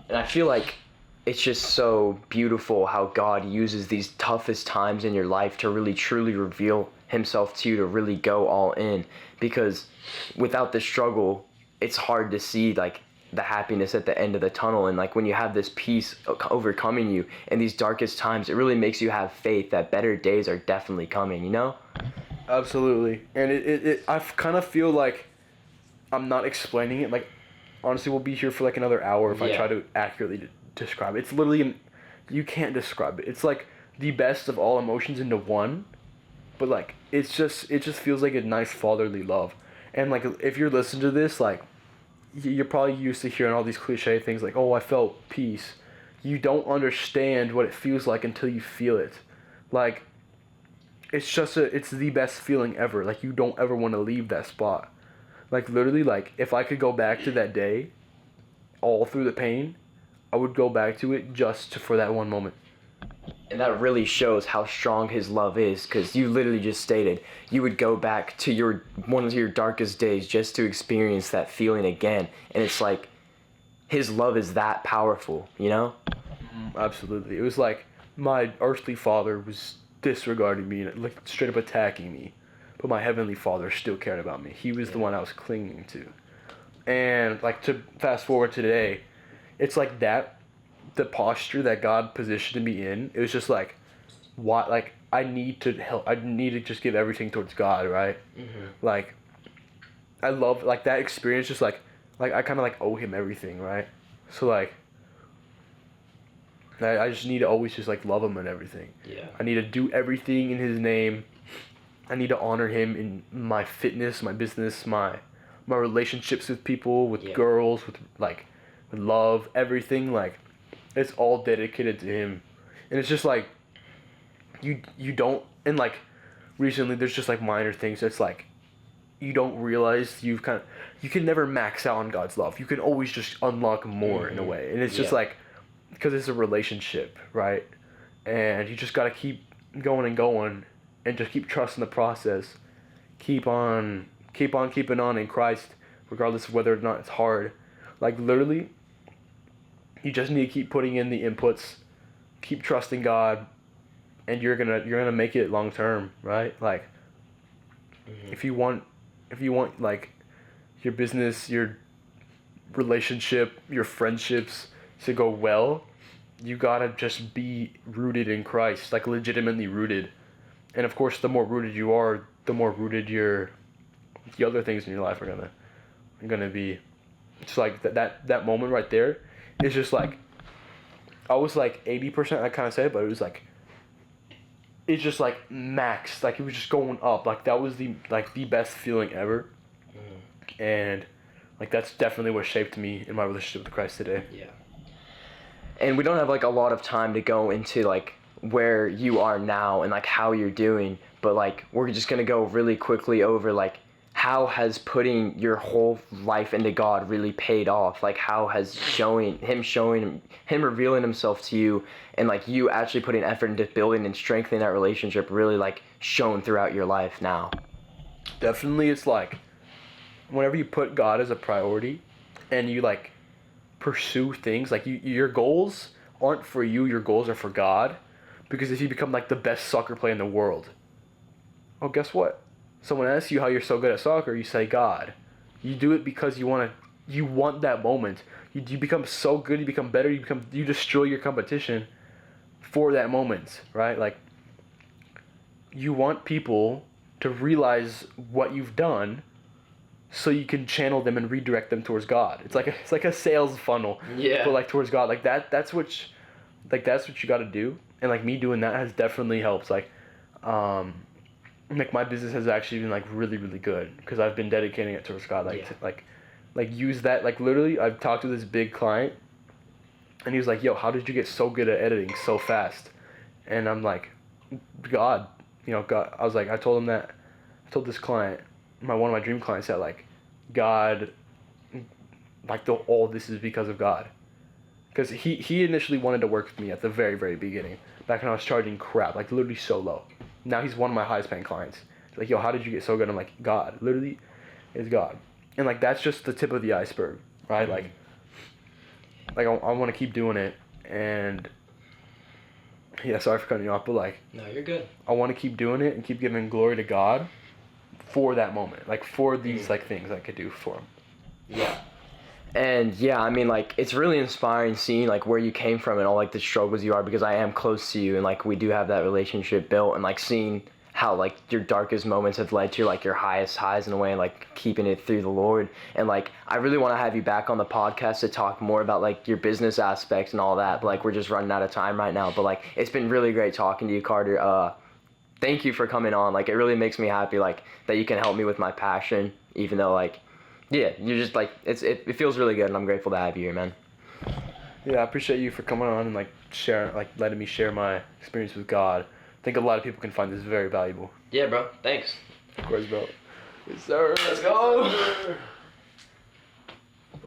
And I feel like it's just so beautiful how God uses these toughest times in your life to really truly reveal himself to you, to really go all in, because without the struggle it's hard to see like the happiness at the end of the tunnel. And like when you have this peace overcoming you in these darkest times, it really makes you have faith that better days are definitely coming, you know? Absolutely. And it I kind of feel like I'm not explaining it. Like honestly, we'll be here for like another hour if I try to accurately describe it. It's literally, you can't describe it. It's like the best of all emotions into one, but like it just feels like a nice fatherly love. And like if you're listening to this, like you're probably used to hearing all these cliche things like, oh, I felt peace. You don't understand what it feels like until you feel it. Like it's the best feeling ever. Like you don't ever want to leave that spot. Like literally, like if I could go back to that day, all through the pain, I would go back to it just for that one moment. And that really shows how strong his love is, because you literally just stated you would go back to your one of your darkest days just to experience that feeling again. And it's like his love is that powerful, you know? Absolutely. It was like my earthly father was disregarding me and like straight up attacking me, but my heavenly father still cared about me. He was the one I was clinging to. And like to fast forward to today, it's like that, the posture that God positioned me in, it was just like, what, like, I need to help, I need to just give everything towards God, right? Like, I love, like, that experience, just like I kind of, like, owe him everything, right? So, like, I just need to always just, like, love him and everything. Yeah. I need to do everything in his name. I need to honor him in my fitness, my business, my relationships with people, with girls, with, like, with love, everything, like, it's all dedicated to him. And it's just like you don't, and like recently there's just like minor things that's like you don't realize you can never max out on God's love. You can always just unlock more in a way. And it's just like, because it's a relationship, right? And you just got to keep going and just keep trusting the process. Keep on keeping on in Christ, regardless of whether or not it's hard. Like literally, you just need to keep putting in the inputs, keep trusting God, and you're gonna make it long term, right? Like, if you want like your business, your relationship, your friendships to go well, you gotta just be rooted in Christ, like legitimately rooted. And of course, the more rooted you are, the more rooted the other things in your life are gonna be. It's like that moment right there. It's just like, I was like 80%, I kind of said it, but it was like, it's just like max, like it was just going up. Like that was the best feeling ever. And like that's definitely what shaped me in my relationship with Christ today. Yeah. And we don't have like a lot of time to go into like where you are now and like how you're doing, but like we're just gonna go really quickly over like how has putting your whole life into God really paid off? Like how has him revealing himself to you and like you actually putting effort into building and strengthening that relationship really like shown throughout your life now? Definitely, it's like whenever you put God as a priority and you like pursue things, like your goals aren't for you, your goals are for God. Because if you become like the best soccer player in the world, oh, guess what? Someone asks you how you're so good at soccer, you say God. You do it because you want that moment. You become so good, you become better, you destroy your competition for that moment, right? Like, you want people to realize what you've done so you can channel them and redirect them towards God. It's like a sales funnel. Yeah. But like towards God. Like that's what you got to do. And like me doing that has definitely helped. Like my business has actually been like really, really good because I've been dedicating it towards God. Like to use that. Like literally, I've talked to this big client, and he was like, "Yo, how did you get so good at editing so fast?" And I'm like, God, God. I was like, I told this client, one of my dream clients, that like, God, like all this is because of God, because he initially wanted to work with me at the very, very beginning, back when I was charging crap, like literally so low. Now he's one of my highest paying clients. He's like, yo, how did you get so good? I'm like, God, literally, it's God. And like that's just the tip of the iceberg, right? Like I want to keep doing it, and yeah, sorry for cutting you off, but like, no, you're good. I want to keep doing it and keep giving glory to God for that moment, like for these like things I could do for him. Yeah. And yeah, I mean, like, it's really inspiring seeing like where you came from and all like the struggles you are, because I am close to you and like we do have that relationship built, and like seeing how like your darkest moments have led to like your highest highs in a way, and like keeping it through the Lord. And like I really want to have you back on the podcast to talk more about like your business aspects and all that, but like we're just running out of time right now. But like it's been really great talking to you, Carter. Thank you for coming on. Like it really makes me happy like that you can help me with my passion, even though like yeah, you're just like it feels really good, and I'm grateful to have you here, man. Yeah, I appreciate you for coming on and like letting me share my experience with God. I think a lot of people can find this very valuable. Yeah, bro. Thanks. Of course, bro. Yes, sir. Let's go.